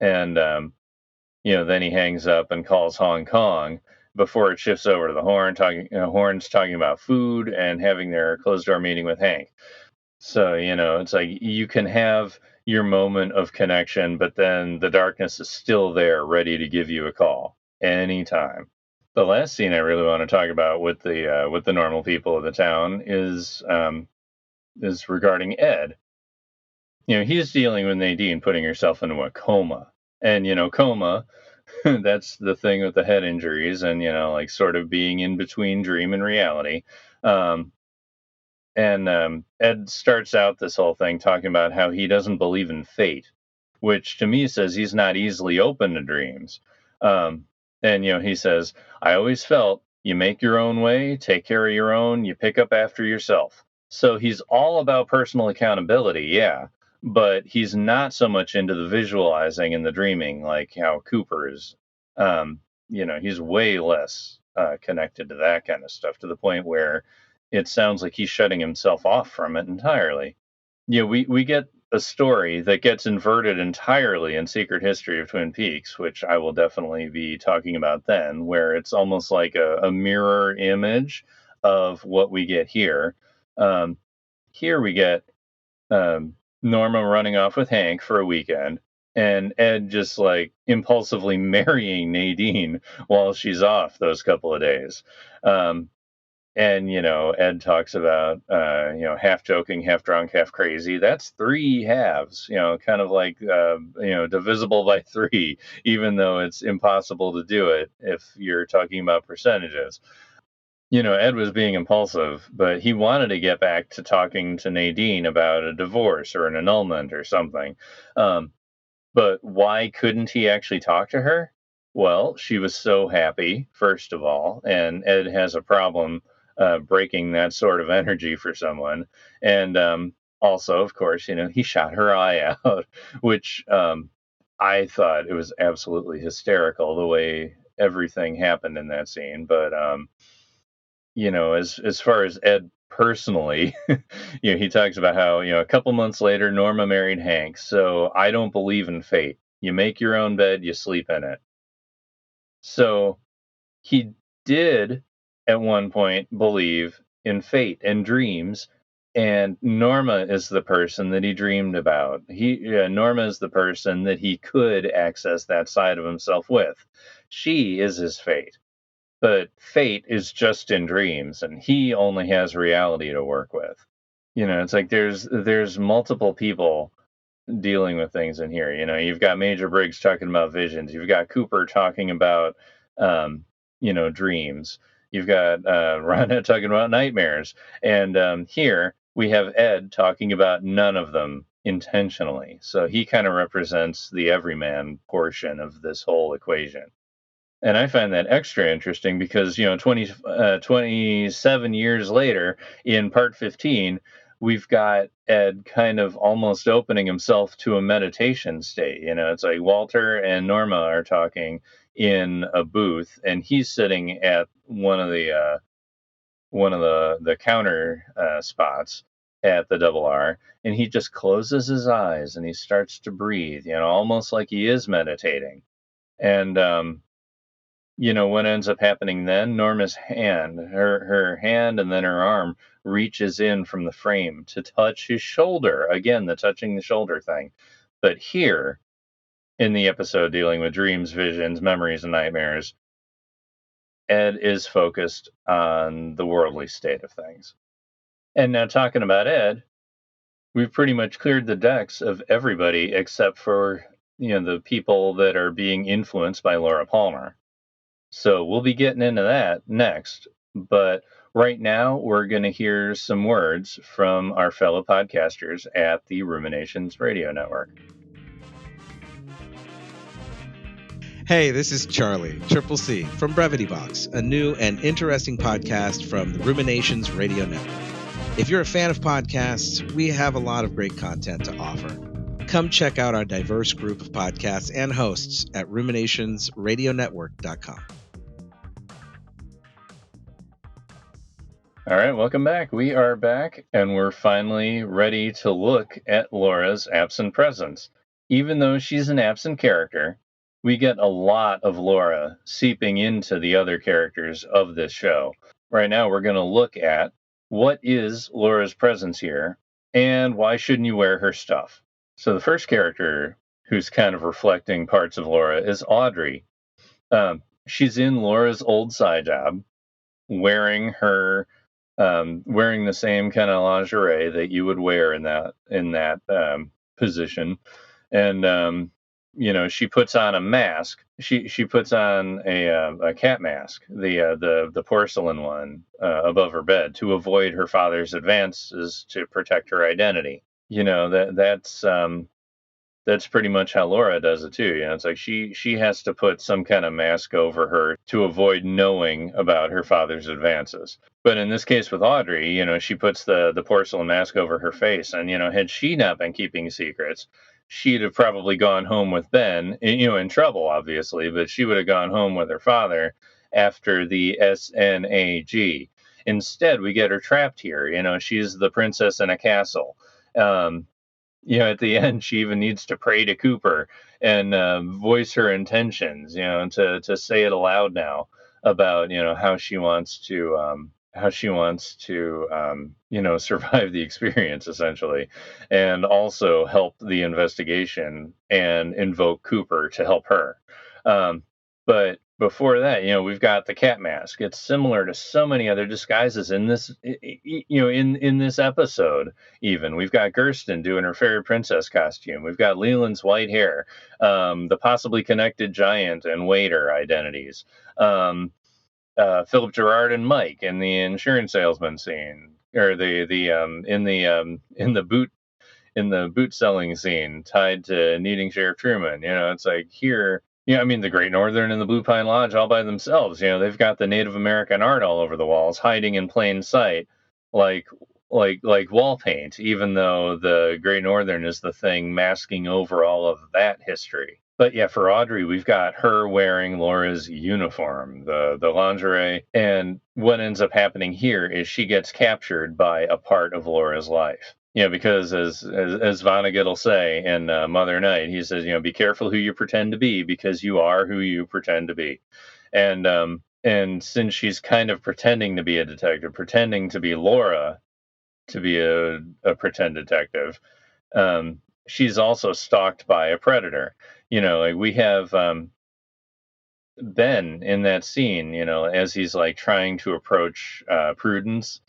And, then he hangs up and calls Hong Kong before it shifts over to the Horns talking about food and having their closed door meeting with Hank. So, it's like you can have your moment of connection, but then the darkness is still there, ready to give you a call anytime. The last scene I really want to talk about with the normal people of the town is regarding Ed. He's dealing with Nadine putting herself into a coma, and coma. That's the thing with the head injuries, and like sort of being in between dream and reality. And Ed starts out this whole thing talking about how he doesn't believe in fate, which to me says he's not easily open to dreams. And he says, I always felt you make your own way, take care of your own, you pick up after yourself. So he's all about personal accountability, yeah, but he's not so much into the visualizing and the dreaming like how Cooper is. He's way less connected to that kind of stuff, to the point where it sounds like he's shutting himself off from it entirely. We get a story that gets inverted entirely in Secret History of Twin Peaks, which I will definitely be talking about then, where it's almost like a mirror image of what we get here. Um, Here we get Norma running off with Hank for a weekend, and Ed just like impulsively marrying Nadine while she's off those couple of days. Um, and Ed talks about half joking, half drunk, half crazy. That's three halves, kind of like divisible by three, even though it's impossible to do it if you're talking about percentages. Ed was being impulsive, but he wanted to get back to talking to Nadine about a divorce or an annulment or something. Um, but why couldn't he actually talk to her? Well, she was so happy, first of all, and Ed has a problem breaking that sort of energy for someone. And also, of course, he shot her eye out, which I thought it was absolutely hysterical the way everything happened in that scene. But as far as Ed personally, he talks about how, a couple months later, Norma married Hank. So I don't believe in fate. You make your own bed, you sleep in it. So he did at one point believe in fate and dreams. And Norma is the person that he dreamed about. Norma is the person that he could access that side of himself with. She is his fate. But fate is just in dreams, and he only has reality to work with. It's like there's multiple people dealing with things in here. You've got Major Briggs talking about visions. You've got Cooper talking about dreams. You've got Ronette talking about nightmares. And here we have Ed talking about none of them intentionally. So he kind of represents the everyman portion of this whole equation. And I find that extra interesting because, 27 years later, in part 15, we've got Ed kind of almost opening himself to a meditation state. It's like Walter and Norma are talking in a booth, and he's sitting at one of the counter spots at the Double R, and he just closes his eyes and he starts to breathe, almost like he is meditating. And what ends up happening then? Norma's hand, her hand and then her arm reaches in from the frame to touch his shoulder. Again, the touching the shoulder thing. But here in the episode dealing with dreams, visions, memories, and nightmares, Ed is focused on the worldly state of things. And now talking about Ed, we've pretty much cleared the decks of everybody except for, the people that are being influenced by Laura Palmer. So we'll be getting into that next. But right now, we're going to hear some words from our fellow podcasters at the Ruminations Radio Network. Hey, this is Charlie, Triple C, from Brevity Box, a new and interesting podcast from the Ruminations Radio Network. If you're a fan of podcasts, we have a lot of great content to offer. Come check out our diverse group of podcasts and hosts at ruminationsradionetwork.com. All right, welcome back. We are back, and we're finally ready to look at Laura's absent presence. Even though she's an absent character, we get a lot of Laura seeping into the other characters of this show. Right now, we're going to look at what is Laura's presence here, and why shouldn't you wear her stuff. So the first character who's kind of reflecting parts of Laura is Audrey. She's in Laura's old side job, wearing the same kind of lingerie that you would wear in that position, and she puts on a mask. She puts on a cat mask, the porcelain one above her bed, to avoid her father's advances to protect her identity. That's pretty much how Laura does it too. It's like she has to put some kind of mask over her to avoid knowing about her father's advances. But in this case with Audrey, she puts the porcelain mask over her face, and had she not been keeping secrets, she'd have probably gone home with Ben, in trouble obviously, but she would have gone home with her father after the SNAG. Instead, we get her trapped here. She's the princess in a castle. Um, at the end, she even needs to pray to Cooper and voice her intentions, and to say it aloud now about, how she wants to, survive the experience essentially, and also help the investigation and invoke Cooper to help her. Um, but before that, we've got the cat mask. It's similar to so many other disguises in this, in this episode. Even we've got Gersten doing her fairy princess costume. We've got Leland's white hair, the possibly connected giant and waiter identities. Philip Gerard and Mike in the insurance salesman scene, or in the boot selling scene tied to needing Sheriff Truman. It's like here. I mean, the Great Northern and the Blue Pine Lodge all by themselves. They've got the Native American art all over the walls, hiding in plain sight, like like wall paint, even though the Great Northern is the thing masking over all of that history. But yeah, for Audrey, we've got her wearing Laura's uniform, the lingerie, and what ends up happening here is she gets captured by a part of Laura's life. Because as Vonnegut will say in Mother Night, he says, be careful who you pretend to be, because you are who you pretend to be. And since she's kind of pretending to be a detective, pretending to be Laura, to be a pretend detective, she's also stalked by a predator. Like we have Ben in that scene, as he's like trying to approach Prudence.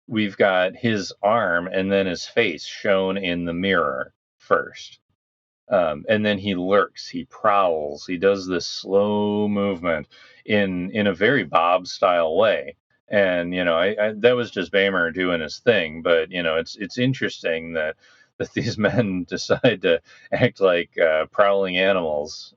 We've got his arm and then his face shown in the mirror first. And then he lurks, he prowls, he does this slow movement in a very Bob style way. And I that was just Bamer doing his thing, but it's interesting that these men decide to act like prowling animals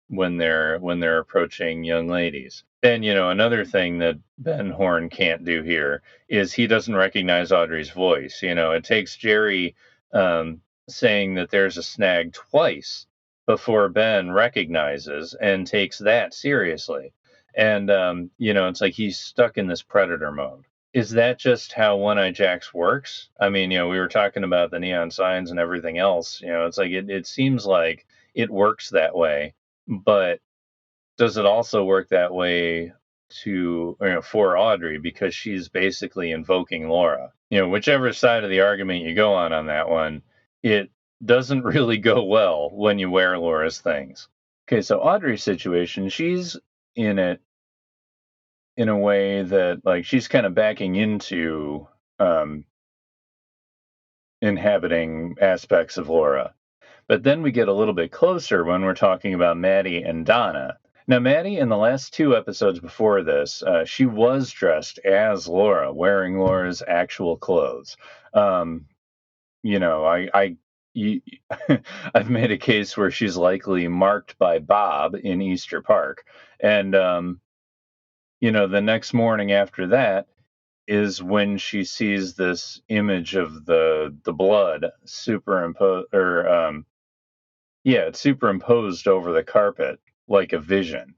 when they're approaching young ladies. And another thing that Ben Horn can't do here is he doesn't recognize Audrey's voice. It takes Jerry saying that there's a snag twice before Ben recognizes and takes that seriously. And it's like he's stuck in this predator mode. Is that just how One-Eye Jacks works? I mean, we were talking about the neon signs and everything else. It's like it seems like it works that way, but does it also work that way for Audrey, because she's basically invoking Laura? Whichever side of the argument you go on that one, it doesn't really go well when you wear Laura's things. Okay, so Audrey's situation, she's in it in a way that like she's kind of backing into inhabiting aspects of Laura. But then we get a little bit closer when we're talking about Maddy and Donna. Now, Maddy, in the last two episodes before this, she was dressed as Laura, wearing Laura's actual clothes. You, I've made a case where she's likely marked by Bob in Easter Park. And, the next morning after that is when she sees this image of the blood superimposed, it's superimposed over the carpet like a vision.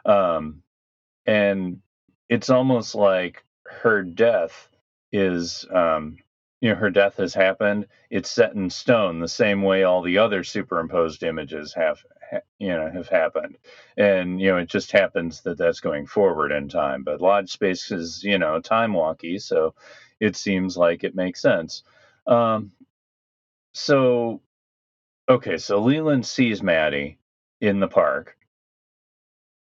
And it's almost like her death is, her death has happened. It's set in stone the same way all the other superimposed images have happened. And, it just happens that that's going forward in time. But Lodge Space is, time walky, so it seems like it makes sense. So Leland sees Maddy in the park,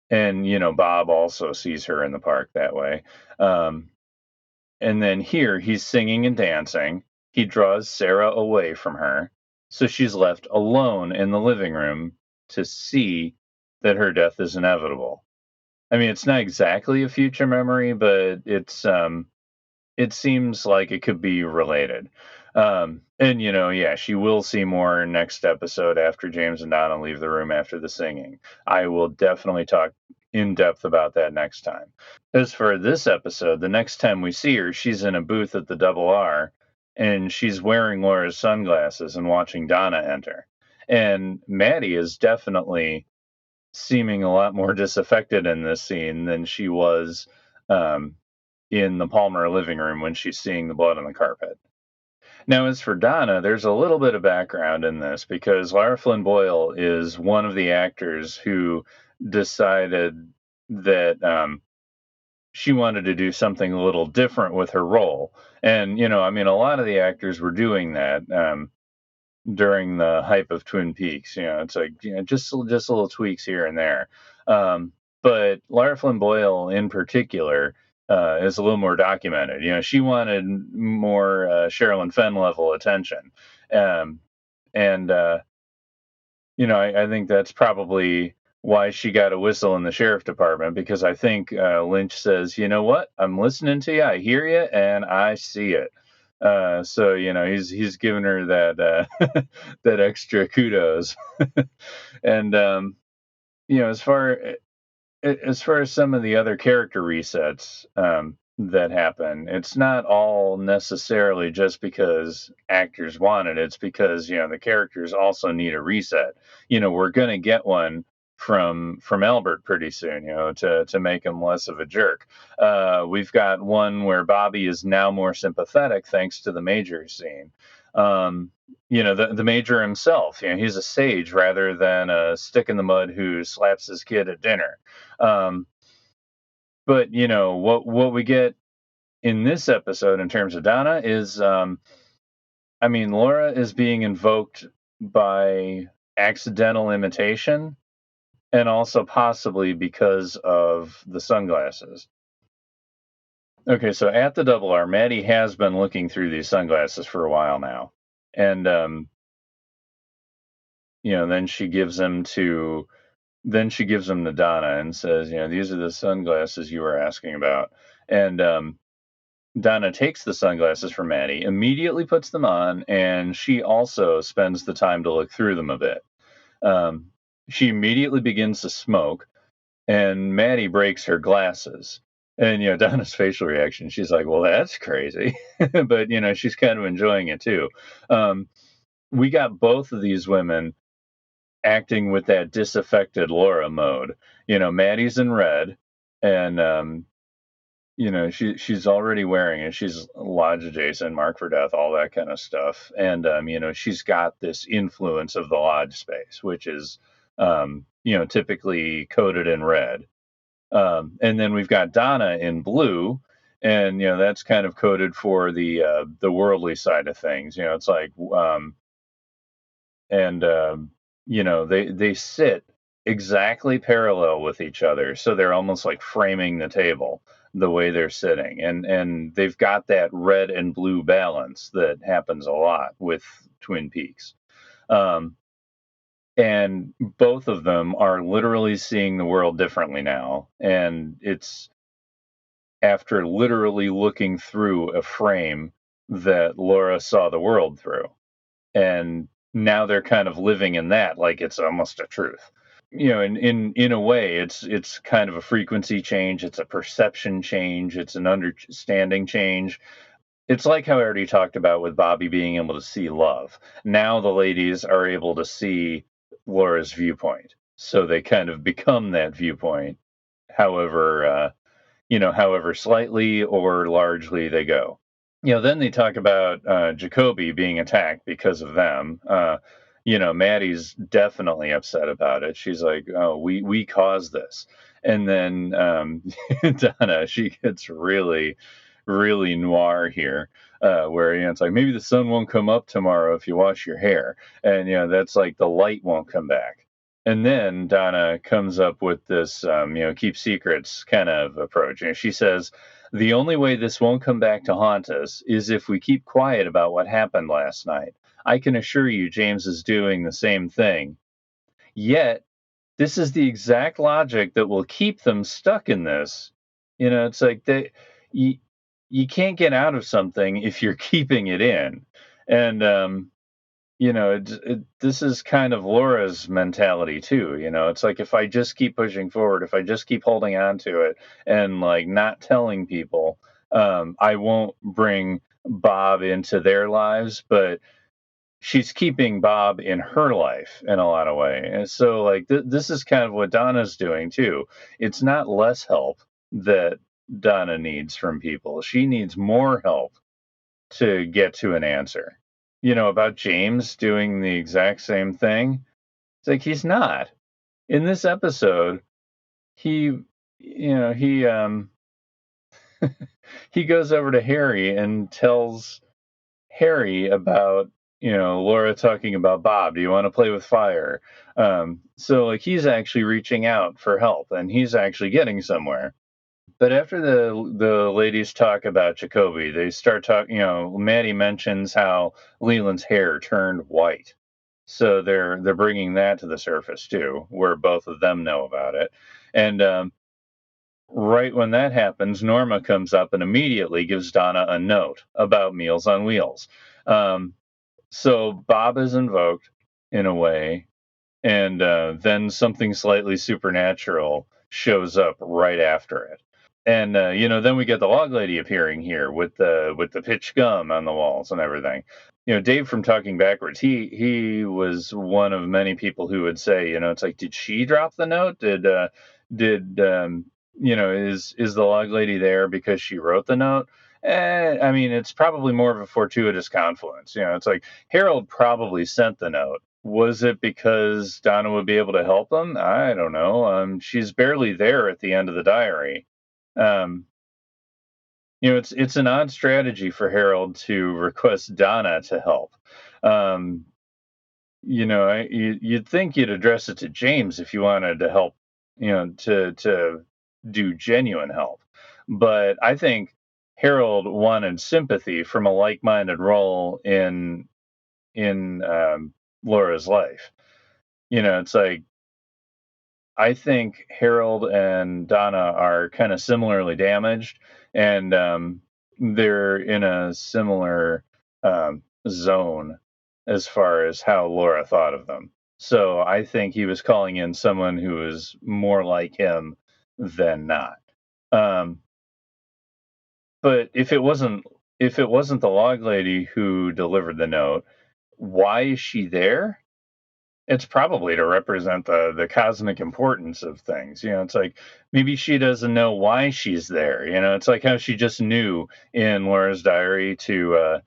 and Bob also sees her in the park that way. And then here he's singing and dancing. He draws Sarah away from her, so she's left alone in the living room to see that her death is inevitable. I mean, it's not exactly a future memory, but it seems like it could be related. And she will see more next episode after James and Donna leave the room after the singing. I will definitely talk in depth about that next time. As for this episode, the next time we see her, she's in a booth at the Double R, and she's wearing Laura's sunglasses and watching Donna enter. And Maddy is definitely seeming a lot more disaffected in this scene than she was um, in the Palmer living room when she's seeing the blood on the carpet. Now, as for Donna, there's a little bit of background in this because Lara Flynn Boyle is one of the actors who decided that she wanted to do something a little different with her role. And, I mean, a lot of the actors were doing that during the hype of Twin Peaks. It's like, just little tweaks here and there. But Lara Flynn Boyle in particular is a little more documented. She wanted more Sherilyn Fenn level attention. Um, and, I think that's probably why she got a whistle in the sheriff department, because I think Lynch says, you know what, I'm listening to you, I hear you, and I see it. So he's giving her that that extra kudos. And as far as some of the other character resets that happen, it's not all necessarily just because actors want it. It's because the characters also need a reset. We're going to get one from Albert pretty soon. To make him less of a jerk. We've got one where Bobby is now more sympathetic thanks to the Major scene. The Major himself. He's a sage rather than a stick in the mud who slaps his kid at dinner. But what we get in this episode in terms of Donna is, Laura is being invoked by accidental imitation, and also possibly because of the sunglasses. Okay, so at the Double R, Maddy has been looking through these sunglasses for a while now, and then she gives them to Donna and says, these are the sunglasses you were asking about. And Donna takes the sunglasses from Maddy, immediately puts them on, and she also spends the time to look through them a bit. She immediately begins to smoke, and Maddy breaks her glasses. And, Donna's facial reaction, she's like, well, that's crazy. But, she's kind of enjoying it too. We got both of these women acting with that disaffected Laura mode. Maddy's in red, and she's already wearing it. She's Lodge adjacent, marked for death, all that kind of stuff. And she's got this influence of the Lodge space, which is typically coded in red. And then we've got Donna in blue, and that's kind of coded for the worldly side of things. It's like they sit exactly parallel with each other, so they're almost like framing the table the way they're sitting, and they've got that red and blue balance that happens a lot with Twin Peaks. And both of them are literally seeing the world differently now, and it's after literally looking through a frame that Laura saw the world through, and now they're kind of living in that like it's almost a truth. In a way, it's kind of a frequency change, it's a perception change, it's an understanding change. It's like how I already talked about with Bobby being able to see love. Now the ladies are able to see Laura's viewpoint, so they kind of become that viewpoint, however slightly or largely they go. Then they talk about Jacoby being attacked because of them. Maddy's definitely upset about it. She's like, "Oh, we caused this." And then Donna, she gets really, really noir here, where it's like, maybe the sun won't come up tomorrow if you wash your hair, and that's like the light won't come back. And then Donna comes up with this, keep secrets kind of approach. She says, the only way this won't come back to haunt us is if we keep quiet about what happened last night. I can assure you James is doing the same thing. Yet, this is the exact logic that will keep them stuck in this. It's like you can't get out of something if you're keeping it in. And, this is kind of Laura's mentality too. It's like, if I just keep pushing forward, if I just keep holding on to it and like not telling people, I won't bring Bob into their lives, but she's keeping Bob in her life in a lot of ways. And so like this is kind of what Donna's doing too. It's not less help that Donna needs from people. She needs more help to get to an answer. About James doing the exact same thing. It's like he's not. In this episode, he he goes over to Harry and tells Harry about Laura talking about Bob. Do you want to play with fire? So like he's actually reaching out for help and he's actually getting somewhere. But after the ladies talk about Jacoby, they start talking. Maddy mentions how Leland's hair turned white, so they're bringing that to the surface too, where both of them know about it. And right when that happens, Norma comes up and immediately gives Donna a note about Meals on Wheels. So Bob is invoked in a way, and then something slightly supernatural shows up right after it. And then we get the log lady appearing here with the pitch gum on the walls and everything. Dave from Talking Backwards, he was one of many people who would say, it's like, did she drop the note? Did is the log lady there because she wrote the note? I mean, it's probably more of a fortuitous confluence. It's like Harold probably sent the note. Was it because Donna would be able to help him? I don't know. She's barely there at the end of the diary. Um, it's an odd strategy for Harold to request Donna to help. You'd think you'd address it to James if you wanted to help, to do genuine help. But I think Harold wanted sympathy from a like-minded role in Laura's life. It's like I think Harold and Donna are kind of similarly damaged, and they're in a similar zone as far as how Laura thought of them. So I think he was calling in someone who is more like him than not. But if it wasn't the log lady who delivered the note, why is she there? It's probably to represent the cosmic importance of things. It's like maybe she doesn't know why she's there. It's like how she just knew in Laura's diary to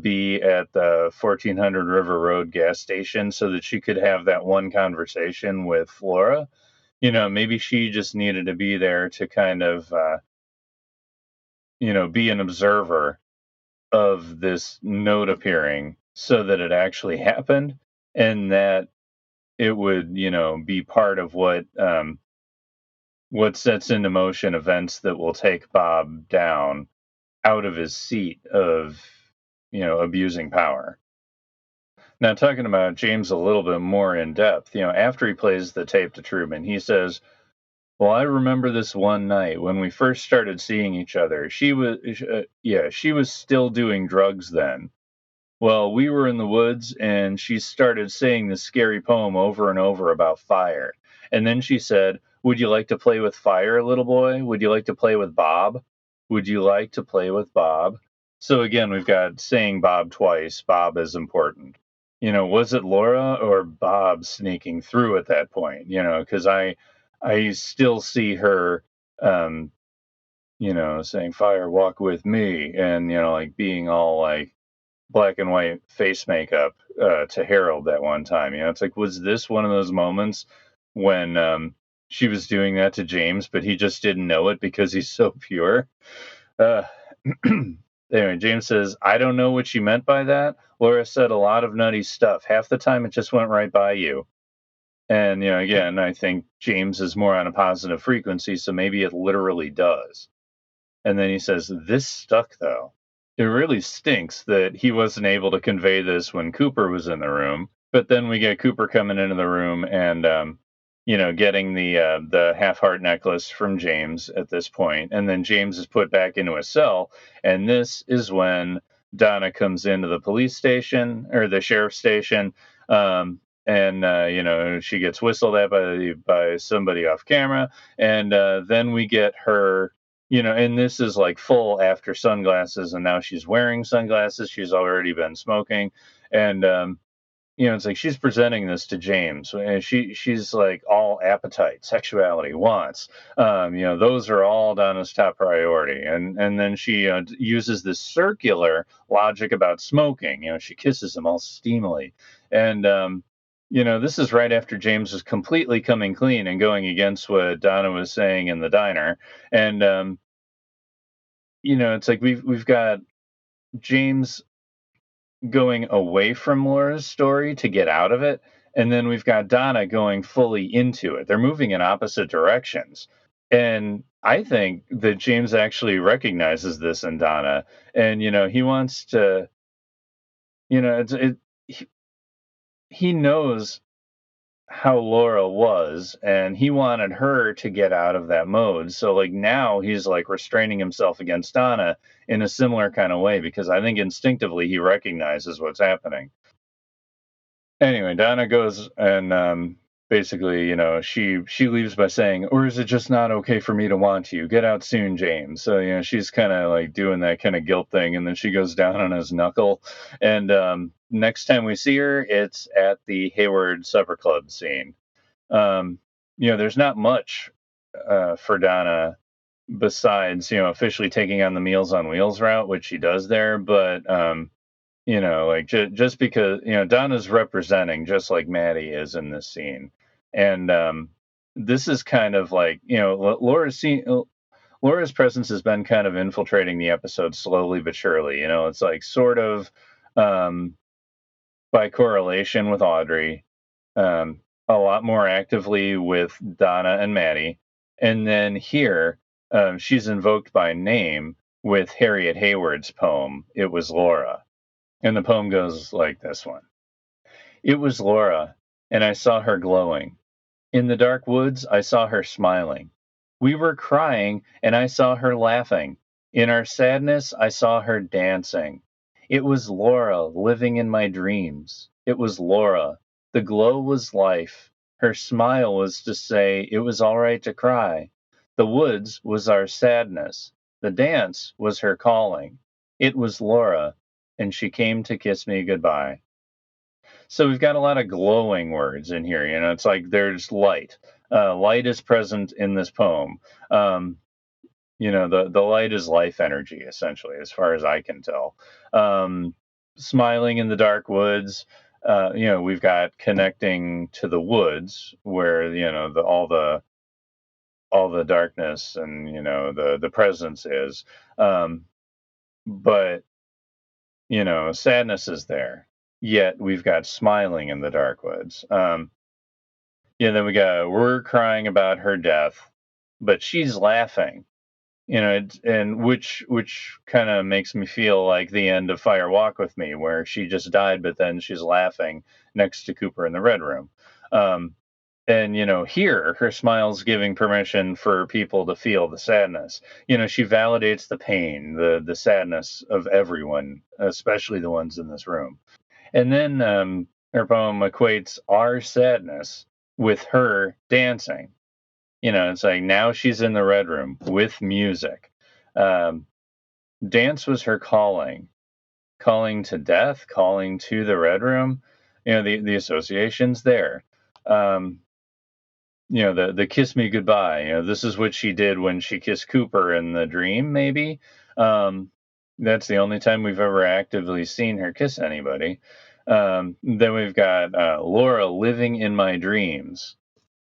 be at the 1400 River Road gas station so that she could have that one conversation with Laura. Maybe she just needed to be there to kind of be an observer of this note appearing so that it actually happened and that it would, be part of what sets into motion events that will take Bob down out of his seat of, abusing power. Now, talking about James a little bit more in depth, after he plays the tape to Truman, he says, "Well, I remember this one night when we first started seeing each other. She was still doing drugs then. Well, we were in the woods and she started saying this scary poem over and over about fire. And then she said, 'Would you like to play with fire, little boy? Would you like to play with Bob? Would you like to play with Bob?'" So again, we've got saying Bob twice. Bob is important. Was it Laura or Bob sneaking through at that point? Because I still see her, saying "Fire, walk with me," and like being all like black and white face makeup to Harold that one time. It's like, was this one of those moments when she was doing that to James, but he just didn't know it because he's so pure? Uh, anyway, James says, "I don't know what she meant by that. Laura said a lot of nutty stuff. Half the time it just went right by you." And, again, I think James is more on a positive frequency, so maybe it literally does. And then he says, "This stuck, though. It really stinks that he wasn't able to convey this when Cooper was in the room." But then we get Cooper coming into the room and, getting the half-heart necklace from James at this point. And then James is put back into a cell. And this is when Donna comes into the police station or the sheriff's station. And she gets whistled at by somebody off camera. And then we get her, and this is like full after sunglasses. And now she's wearing sunglasses. She's already been smoking. And, it's like she's presenting this to James, and she's like all appetite, sexuality, wants. Those are all Donna's top priority, and then she uses this circular logic about smoking. She kisses him all steamily, and this is right after James was completely coming clean and going against what Donna was saying in the diner, and it's like we've got James going away from Laura's story to get out of it. And then we've got Donna going fully into it. They're moving in opposite directions. And I think that James actually recognizes this in Donna. And, he wants to, he knows how Laura was, and he wanted her to get out of that mode. So like now he's like restraining himself against Donna in a similar kind of way, because I think instinctively he recognizes what's happening. Anyway, Donna goes and basically, she leaves by saying, "Or is it just not okay for me to want you? Get out soon, James." So, she's kind of like doing that kind of guilt thing, and then she goes down on his knuckle. And next time we see her, it's at the Hayward Supper Club scene. There's not much for Donna besides, officially taking on the Meals on Wheels route, which she does there, but like just because Donna's representing just like Maddy is in this scene, and this is kind of like Laura's presence has been kind of infiltrating the episode slowly but surely. It's like sort of um, by correlation with Audrey, a lot more actively with Donna and Maddy, and then here she's invoked by name with Harriet Hayward's poem "It Was Laura." And the poem goes like this one. It was Laura, and I saw her glowing. In the dark woods, I saw her smiling. We were crying, and I saw her laughing. In our sadness, I saw her dancing. It was Laura living in my dreams. It was Laura. The glow was life. Her smile was to say it was all right to cry. The woods was our sadness. The dance was her calling. It was Laura, and she came to kiss me goodbye. So we've got a lot of glowing words in here. It's like there's light. Light is present in this poem. The light is life energy, essentially, as far as I can tell. Smiling in the dark woods. We've got connecting to the woods, where all the darkness and the presence is. But sadness is there. Yet we've got smiling in the dark woods. Then we're crying about her death, but she's laughing. And which kind of makes me feel like the end of Fire Walk with Me, where she just died, but then she's laughing next to Cooper in the Red Room. And here her smile's giving permission for people to feel the sadness. She validates the pain, the sadness of everyone, especially the ones in this room. And then her poem equates our sadness with her dancing. It's like now she's in the Red Room with music. Dance was her calling to death, calling to the Red Room. The associations there. The kiss me goodbye. This is what she did when she kissed Cooper in the dream, maybe. That's the only time we've ever actively seen her kiss anybody. Then we've got Laura living in my dreams.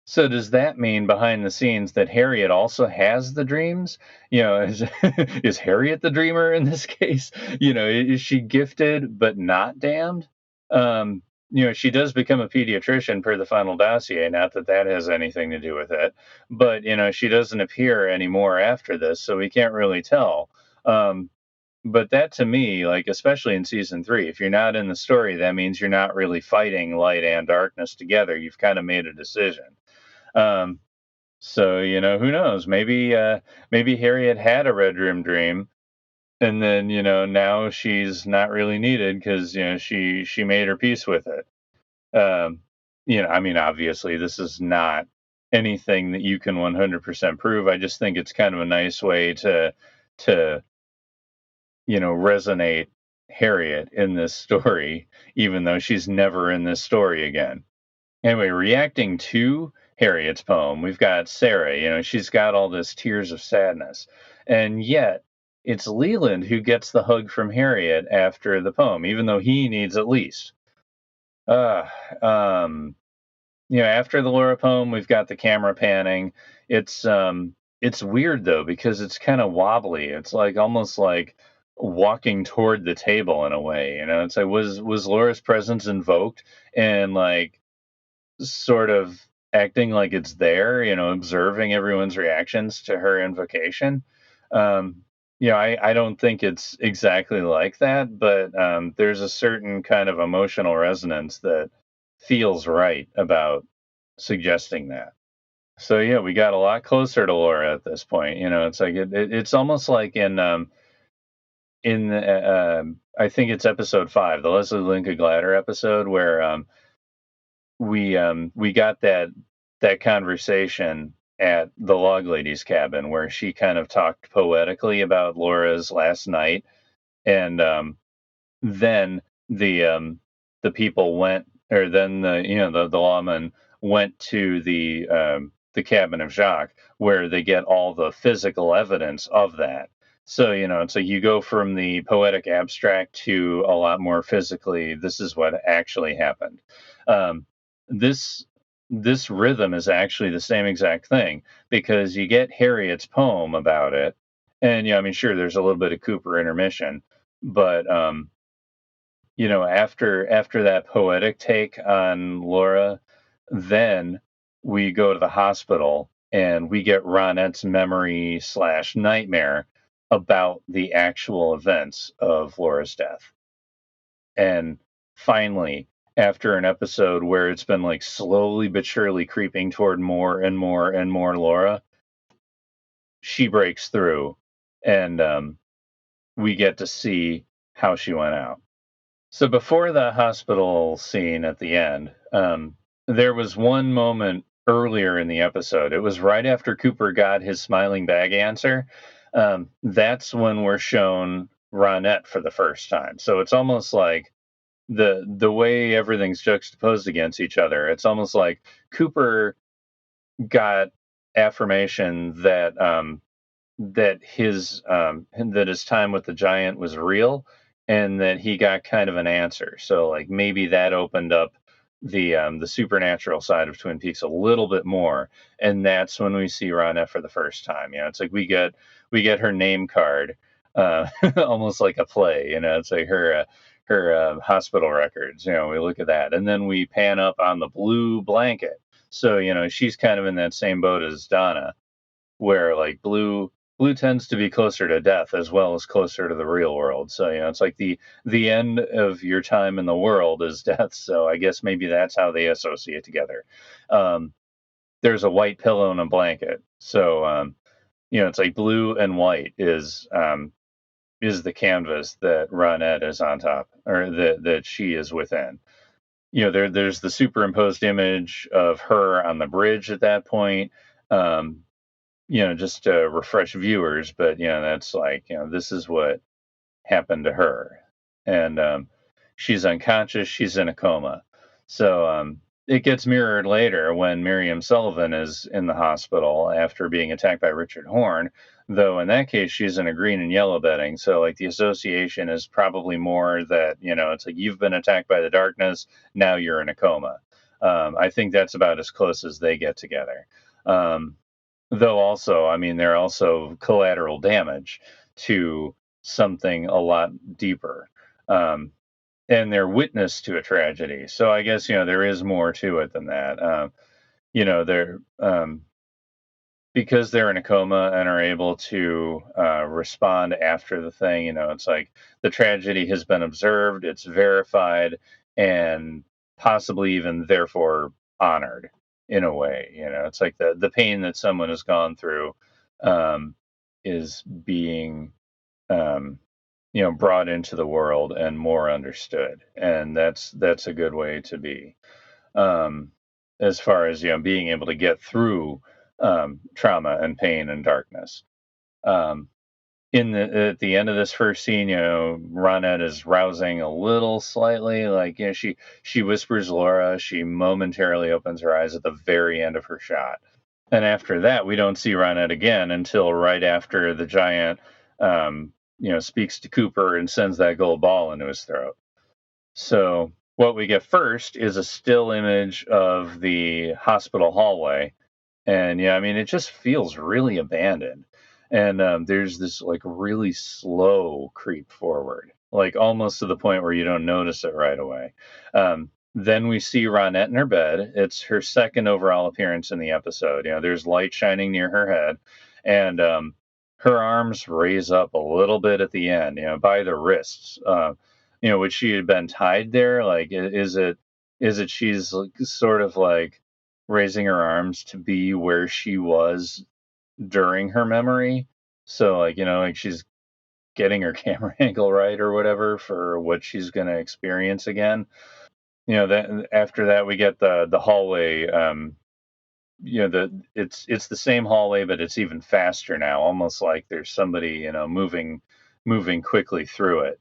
So does that mean behind the scenes that Harriet also has the dreams? Is Harriet the dreamer in this case? Is she gifted but not damned? She does become a pediatrician per the final dossier. Not that that has anything to do with it, but she doesn't appear anymore after this, so we can't really tell. But that to me, like especially in season 3, if you're not in the story, that means you're not really fighting light and darkness together. You've kind of made a decision. So who knows? Maybe Harriet had a Red Room dream, and then now she's not really needed because she made her peace with it. I mean, obviously this is not anything that you can 100% prove. I just think it's kind of a nice way to resonate Harriet in this story, even though she's never in this story again. Anyway, reacting to Harriet's poem, we've got Sarah. She's got all this tears of sadness. And yet, it's Leland who gets the hug from Harriet after the poem, even though he needs at least. Uh, um, After the Laura poem, we've got the camera panning. It's weird though because it's kind of wobbly. It's like almost like walking toward the table in a way. It's like was Laura's presence invoked and like sort of acting like it's there, observing everyone's reactions to her invocation. Um, I don't think it's exactly like that, but there's a certain kind of emotional resonance that feels right about suggesting that. So yeah, we got a lot closer to Laura at this point. It's like it's almost like in I think it's episode 5, the Leslie Linka Glatter episode, where we got that conversation at the log lady's cabin where she kind of talked poetically about Laura's last night, and then the people went, or then the lawman went to the cabin of Jacques, where they get all the physical evidence of that. So it's like you go from the poetic abstract to a lot more physically. This is what actually happened. Um, this this rhythm is actually the same exact thing because you get Harriet's poem about it, and I mean, sure, there's a little bit of Cooper intermission, but after that poetic take on Laura, then we go to the hospital and we get Ronette's memory / nightmare about the actual events of Laura's death. And finally, after an episode where it's been like slowly but surely creeping toward more and more and more Laura, she breaks through, and we get to see how she went out. So before the hospital scene at the end, there was one moment earlier in the episode. It was right after Cooper got his smiling bag answer. That's when we're shown Ronette for the first time. So it's almost like the way everything's juxtaposed against each other. It's almost like Cooper got affirmation that his time with the giant was real, and that he got kind of an answer. So like maybe that opened up the supernatural side of Twin Peaks a little bit more, and that's when we see Ronette for the first time. It's like we get her name card, almost like a play. It's like her hospital records. We look at that, and then we pan up on the blue blanket. So she's kind of in that same boat as Donna, where like blue tends to be closer to death as well as closer to the real world. So it's like the end of your time in the world is death. So I guess maybe that's how they associate together. Um, there's a white pillow and a blanket. So it's like blue and white is the canvas that Ronette is on top, or that she is within. There's the superimposed image of her on the bridge at that point. Um, just to refresh viewers, but that's like, this is what happened to her. And she's unconscious, she's in a coma. So it gets mirrored later when Miriam Sullivan is in the hospital after being attacked by Richard Horn, though in that case she's in a green and yellow bedding. So like the association is probably more that, it's like you've been attacked by the darkness, now you're in a coma. I think that's about as close as they get together. Though also, I mean, they're also collateral damage to something a lot deeper. And they're witness to a tragedy. So I guess, there is more to it than that. They're, because they're in a coma and are able to respond after the thing, it's like the tragedy has been observed, it's verified, and possibly even therefore honored in a way. It's like the pain that someone has gone through is being um, brought into the world and more understood, and that's a good way to be, as far as being able to get through trauma and pain and darkness. Um, at the end of this first scene, Ronette is rousing a little slightly. Like, she whispers Laura. She momentarily opens her eyes at the very end of her shot. And after that, we don't see Ronette again until right after the giant, speaks to Cooper and sends that gold ball into his throat. So what we get first is a still image of the hospital hallway. And yeah, I mean, it just feels really abandoned. And there's this like really slow creep forward, like almost to the point where you don't notice it right away. Then we see Ronette in her bed. It's her second overall appearance in the episode. There's light shining near her head, and her arms raise up a little bit at the end, by the wrists. Which she had been tied there. Like, is it she's like, sort of like raising her arms to be where she was during her memory? So like, like she's getting her camera angle right or whatever for what she's going to experience again. That after that we get the hallway. It's the same hallway, but it's even faster now, almost like there's somebody moving quickly through it.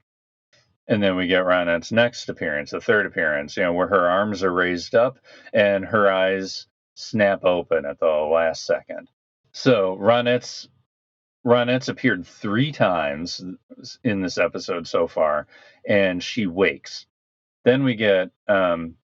And then we get Ronette's next appearance, the third appearance, where her arms are raised up and her eyes snap open at the last second. So Ronette's appeared 3 times in this episode so far, and she wakes. Then we get, then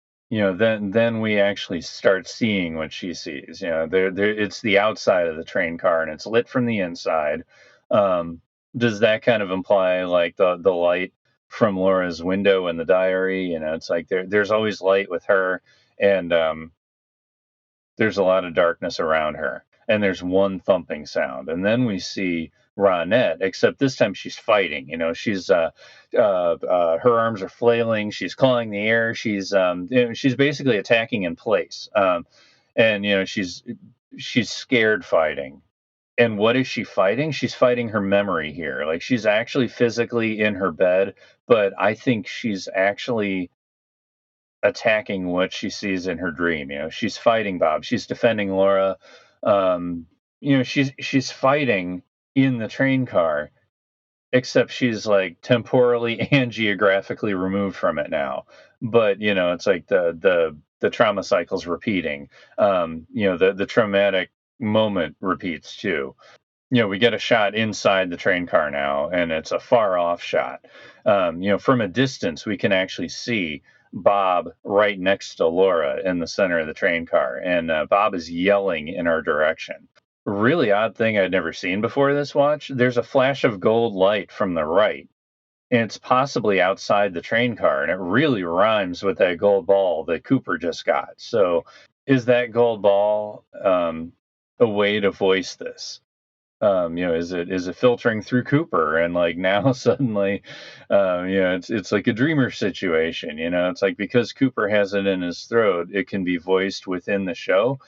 we actually start seeing what she sees. It's the outside of the train car, and it's lit from the inside. Does that kind of imply like the light from Laura's window in the diary? It's like there's always light with her, and there's a lot of darkness around her, and there's one thumping sound, and then we see Ronette, except this time she's fighting. She's her arms are flailing, she's clawing the air, she's basically attacking in place, and she's scared fighting. And what is she fighting? She's fighting her memory here. Like, she's actually physically in her bed, but I think she's actually attacking what she sees in her dream. She's fighting Bob. She's defending Laura. She's fighting in the train car, except she's like temporally and geographically removed from it now. But it's like the trauma cycle's repeating. The traumatic moment repeats too. We get a shot inside the train car now, and it's a far off shot. From a distance, we can actually see Bob right next to Laura in the center of the train car, and Bob is yelling in our direction. Really odd thing I'd never seen before this watch. There's a flash of gold light from the right, and it's possibly outside the train car, and it really rhymes with that gold ball that Cooper just got. So is that gold ball a way to voice this? Is it filtering through Cooper, and like now suddenly, it's like a dreamer situation. It's like because Cooper has it in his throat, it can be voiced within the show.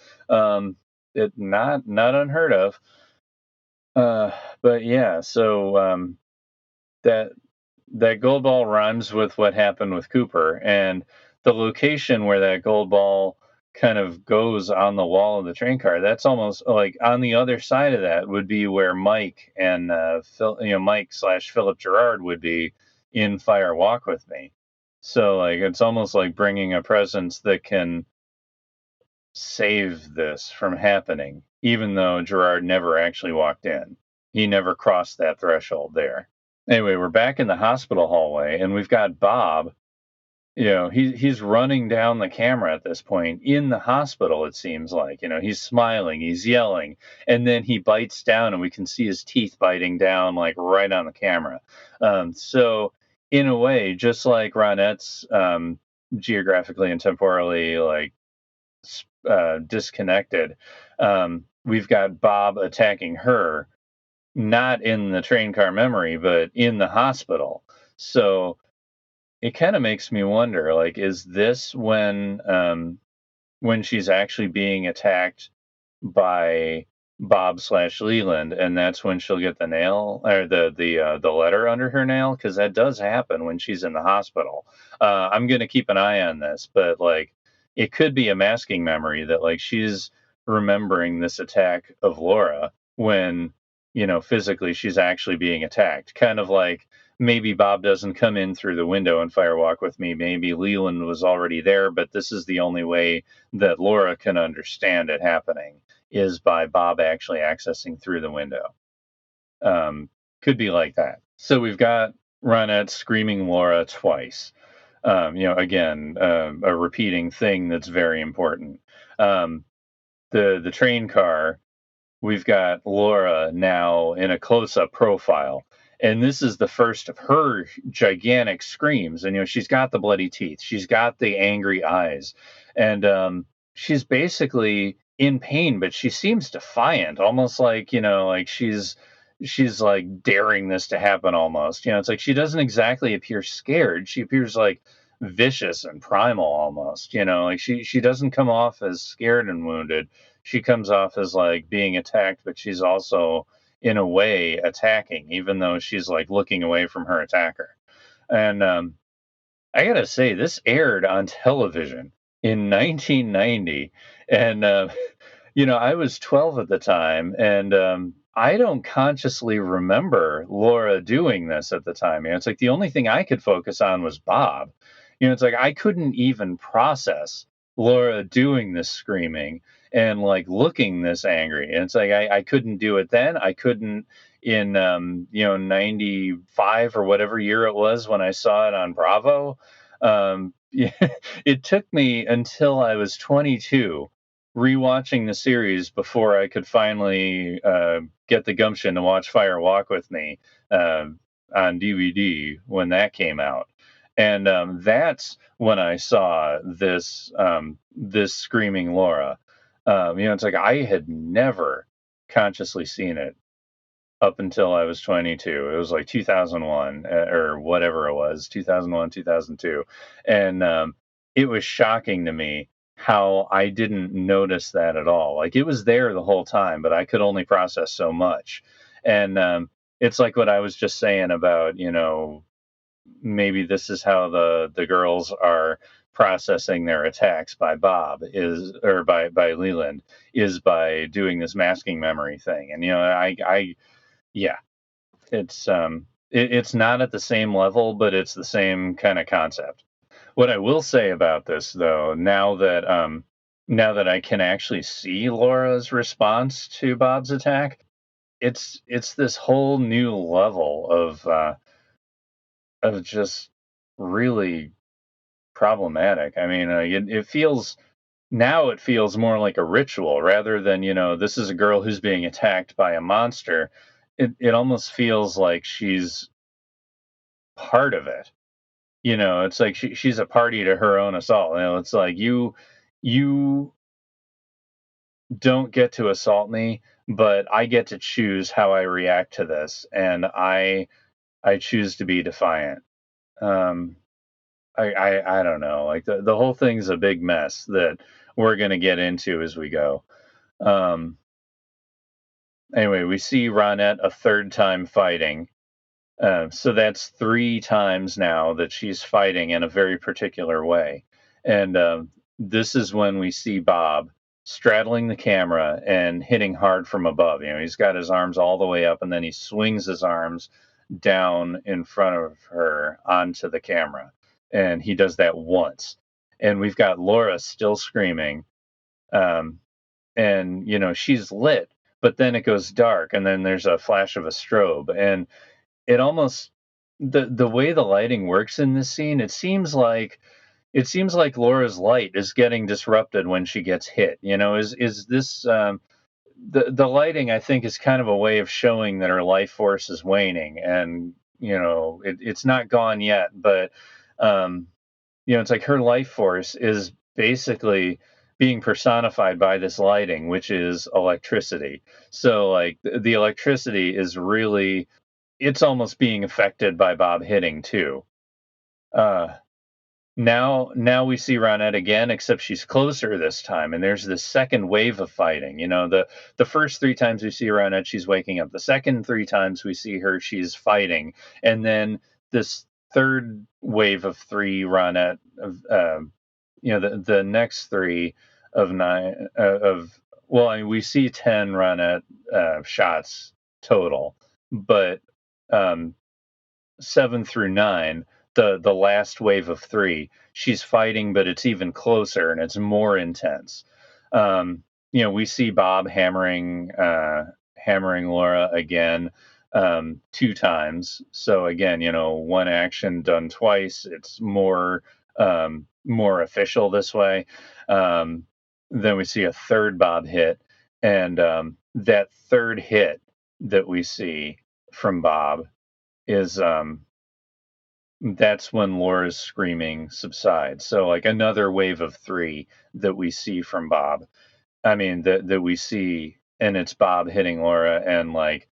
It not unheard of. But yeah, so that gold ball rhymes with what happened with Cooper, and the location where that gold ball kind of goes on the wall of the train car, that's almost like on the other side of that would be where Mike and Mike/Philip Gerard would be in Fire Walk with Me. So like it's almost like bringing a presence that can save this from happening, even though Gerard never actually walked in. He never crossed that threshold there. Anyway, we're back in the hospital hallway, and we've got Bob. He's running down the camera at this point in the hospital, it seems like. He's smiling, he's yelling, and then he bites down, and we can see his teeth biting down, like, right on the camera. So, in a way, just like Ronette's geographically and temporally, like, disconnected, we've got Bob attacking her, not in the train car memory, but in the hospital. So it kind of makes me wonder, like, is this when she's actually being attacked by Bob/Leland, and that's when she'll get the nail or the letter under her nail? Because that does happen when she's in the hospital. I'm gonna keep an eye on this, but like, it could be a masking memory that like she's remembering this attack of Laura when physically she's actually being attacked. Kind of like maybe Bob doesn't come in through the window and firewalk with me. Maybe Leland was already there, but this is the only way that Laura can understand it happening is by Bob actually accessing through the window. Could be like that. So we've got Ronette screaming Laura twice. Again, a repeating thing that's very important. The train car, we've got Laura now in a close-up profile, and this is the first of her gigantic screams. And she's got the bloody teeth, she's got the angry eyes, and she's basically in pain, but she seems defiant, almost like like she's like daring this to happen almost. It's like she doesn't exactly appear scared, she appears like vicious and primal almost. Like she doesn't come off as scared and wounded, she comes off as like being attacked, but she's also in a way attacking, even though she's like looking away from her attacker. And I gotta say, this aired on television in 1990, and I was 12 at the time, and I don't consciously remember Laura doing this at the time. It's like the only thing I could focus on was Bob. It's like I couldn't even process Laura doing this screaming and like looking this angry. And it's like I couldn't do it then. I couldn't in 95 or whatever year it was when I saw it on Bravo. Yeah, it took me until I was 22 rewatching the series before I could finally get the gumption to watch Fire Walk with Me on DVD when that came out. And that's when I saw this screaming Laura. It's like I had never consciously seen it up until I was 22. It was like 2001 or whatever it was, 2001, 2002. And it was shocking to me how I didn't notice that at all. Like it was there the whole time, but I could only process so much. And it's like what I was just saying about, maybe this is how the girls are processing their attacks by Bob or by Leland is by doing this masking memory thing. And yeah, it's not at the same level, but it's the same kind of concept. What I will say about this though, now that I can actually see Laura's response to Bob's attack, it's this whole new level of just really problematic. I mean, it feels more like a ritual rather than, this is a girl who's being attacked by a monster. It almost feels like she's part of it. It's like she's a party to her own assault. It's like you don't get to assault me, but I get to choose how I react to this, and I choose to be defiant. Um, I don't know. Like the whole thing's a big mess that we're gonna get into as we go. Um, anyway, we see Ronette a third time fighting. So that's 3 times now that she's fighting in a very particular way. And this is when we see Bob straddling the camera and hitting hard from above. He's got his arms all the way up and then he swings his arms down in front of her onto the camera. And he does that once. And we've got Laura still screaming. Um, and, she's lit, but then it goes dark and then there's a flash of a strobe. And it almost the way the lighting works in this scene, it seems like Laura's light is getting disrupted when she gets hit. Is this the lighting, I think, is kind of a way of showing that her life force is waning, and it's not gone yet, but it's like her life force is basically being personified by this lighting, which is electricity. So like the electricity is really, it's almost being affected by Bob hitting too. Uh, now we see Ronette again, except she's closer this time, and there's this second wave of fighting. The first 3 times we see Ronette, she's waking up. The second 3 times we see her, she's fighting, and then this third wave of 3 Ronette, the next 3 of 9 of well, I mean, we see 10 Ronette shots total, but um, 7 through 9, the last wave of 3, she's fighting, but it's even closer and it's more intense. We see Bob hammering Laura again, 2 times. So again, one action done twice. It's more official this way. Um, then we see a third Bob hit, and that third hit that we see from Bob is that's when Laura's screaming subsides. So like another wave of 3 that we see from Bob. I mean that we see, and it's Bob hitting Laura, and like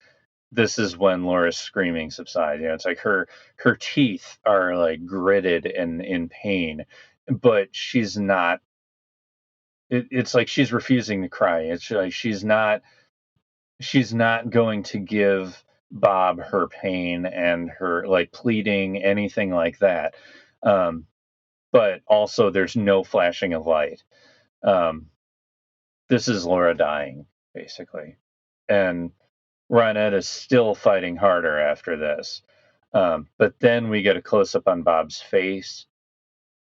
this is when Laura's screaming subsides. It's like her teeth are like gritted and in pain, but she's not. It's like she's refusing to cry. It's like she's not going to give Bob her pain and her like pleading, anything like that. Um, but also, there's no flashing of light. Um, this is Laura dying, basically. And Ronette is still fighting harder after this. But then we get a close up on Bob's face.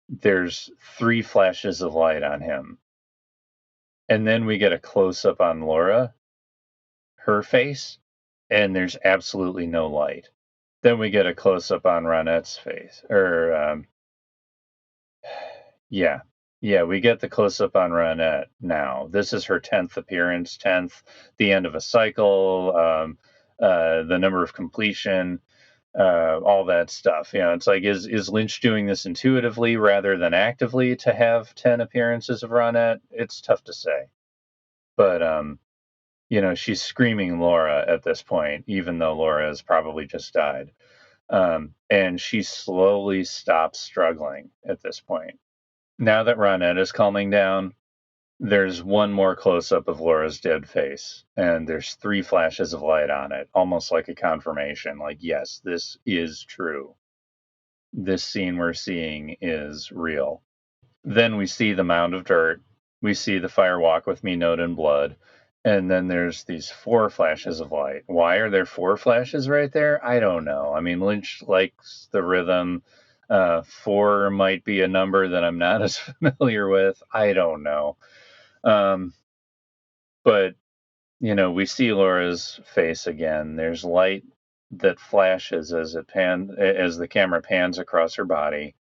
There's 3 flashes of light on him. And then we get a close up on Laura, her face, and there's absolutely no light. Then we get a close up on Ronette's face, yeah, we get the close up on Ronette now. This is her 10th appearance, 10th, the end of a cycle, the number of completion, all that stuff. It's like, is Lynch doing this intuitively rather than actively to have 10 appearances of Ronette? It's tough to say, but she's screaming Laura at this point, even though Laura has probably just died. And she slowly stops struggling at this point. Now that Ronette is calming down, there's one more close up of Laura's dead face, and there's 3 flashes of light on it, almost like a confirmation. Like, yes, this is true. This scene we're seeing is real. Then we see the mound of dirt. We see the Fire Walk With Me note in blood. And then there's these 4 flashes of light. Why are there 4 flashes right there? I don't know. I mean, Lynch likes the rhythm. 4 might be a number that I'm not as familiar with. I don't know. But, we see Laura's face again. There's light that flashes as the camera pans across her body.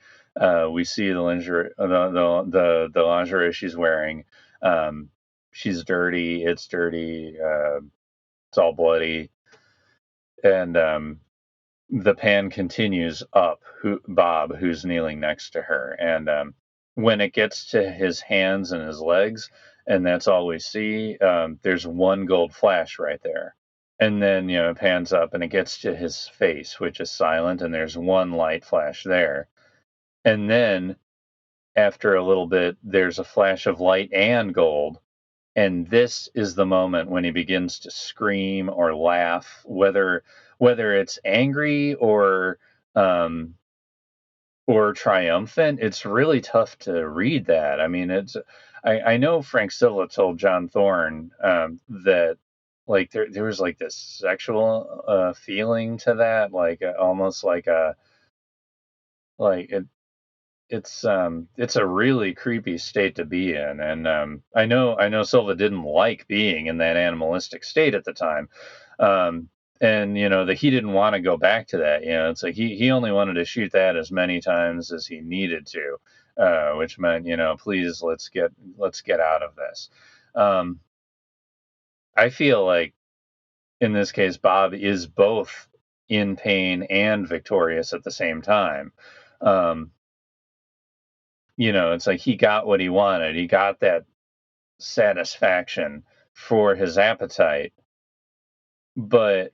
We see the lingerie, the lingerie she's wearing. She's dirty. It's dirty. It's all bloody. And the pan continues up. Bob, who's kneeling next to her, and when it gets to his hands and his legs, and that's all we see. There's one gold flash right there, and then it pans up and it gets to his face, which is silent, and there's one light flash there, and then after a little bit, there's a flash of light and gold. And this is the moment when he begins to scream or laugh, whether it's angry um, or triumphant. It's really tough to read that. I mean, I know Frank Silva told John Thorne that like there was like this sexual feeling to that, like almost like a like it's a really creepy state to be in, and I know Silva didn't like being in that animalistic state at the time, and that he didn't want to go back to that. It's like he only wanted to shoot that as many times as he needed to, which meant please let's get out of this. um, I feel like in this case Bob is both in pain and victorious at the same time. um, it's like he got what he wanted. He got that satisfaction for his appetite, but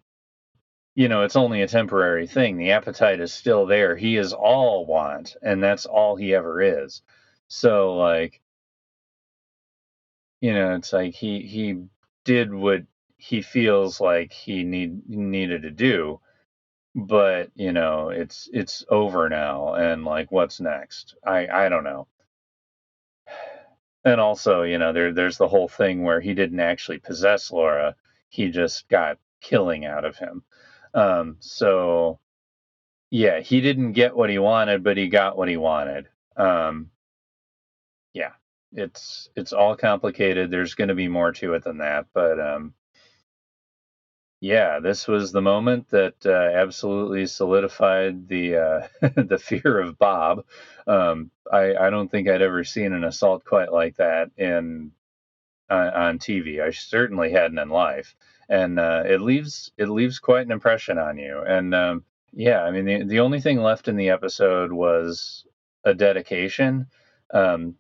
it's only a temporary thing. The appetite is still there. He is all want, and that's all he ever is. So like, it's like he did what he feels like he needed to do, but it's over now, and like what's next? I don't know. And also, there's the whole thing where he didn't actually possess Laura. He just got killing out of him. So yeah, he didn't get what he wanted, but he got what he wanted. Yeah, it's all complicated. There's going to be more to it than that, but yeah, this was the moment that absolutely solidified the the fear of Bob. I don't think I'd ever seen an assault quite like that on TV. I certainly hadn't in life, and it leaves quite an impression on you. And yeah, I mean the only thing left in the episode was a dedication. Um,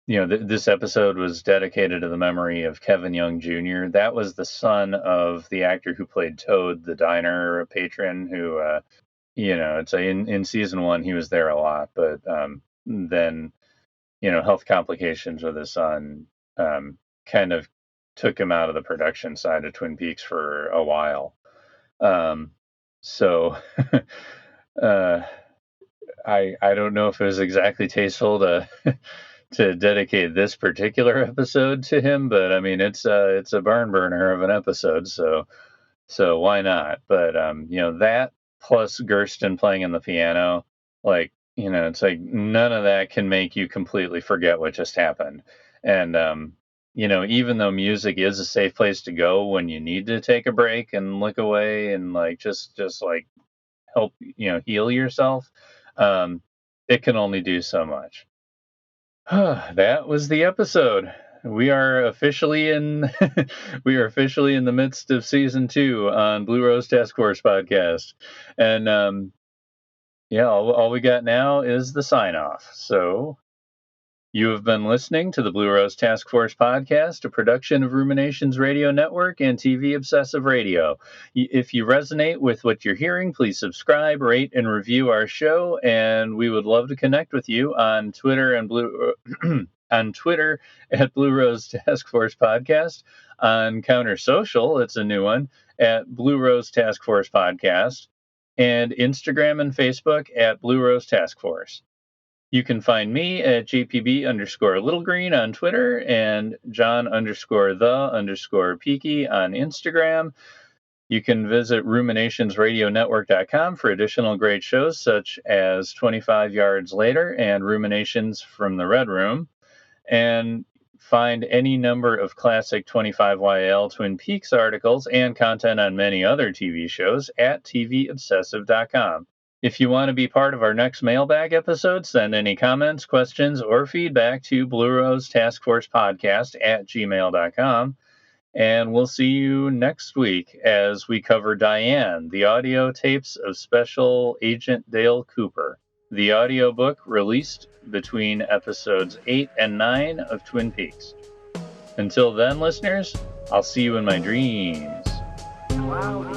this episode was dedicated to the memory of Kevin Young Jr. That was the son of the actor who played Toad, the diner patron. Who, it's in season one he was there a lot, but then health complications with his son kind of took him out of the production side of Twin Peaks for a while. So I don't know if it was exactly tasteful to to dedicate this particular episode to him, but I mean it's a barn burner of an episode, so why not? But that plus Gersten playing on the piano, like it's like none of that can make you completely forget what just happened. And even though music is a safe place to go when you need to take a break and look away and like just like help heal yourself, it can only do so much. That was the episode. We are officially in we are officially in the midst of season 2 on Blue Rose Task Force podcast. And yeah, all we got now is the sign off. So you have been listening to the Blue Rose Task Force podcast, a production of Ruminations Radio Network and TV Obsessive Radio. If you resonate with what you're hearing, please subscribe, rate, and review our show. And we would love to connect with you on Twitter and on Twitter at Blue Rose Task Force Podcast, on Counter Social, it's a new one, at Blue Rose Task Force Podcast, and Instagram and Facebook at Blue Rose Task Force. You can find me at JPB_Littlegreen on Twitter and John_the_Peaky on Instagram. You can visit ruminationsradionetwork.com for additional great shows such as 25 Yards Later and Ruminations from the Red Room. And find any number of classic 25YL Twin Peaks articles and content on many other TV shows at tvobsessive.com. If you want to be part of our next mailbag episode, send any comments, questions, or feedback to Blue Rose Task Force Podcast at gmail.com. And we'll see you next week as we cover Diane, the audio tapes of Special Agent Dale Cooper, the audiobook released between episodes 8 and 9 of Twin Peaks. Until then, listeners, I'll see you in my dreams. Wow.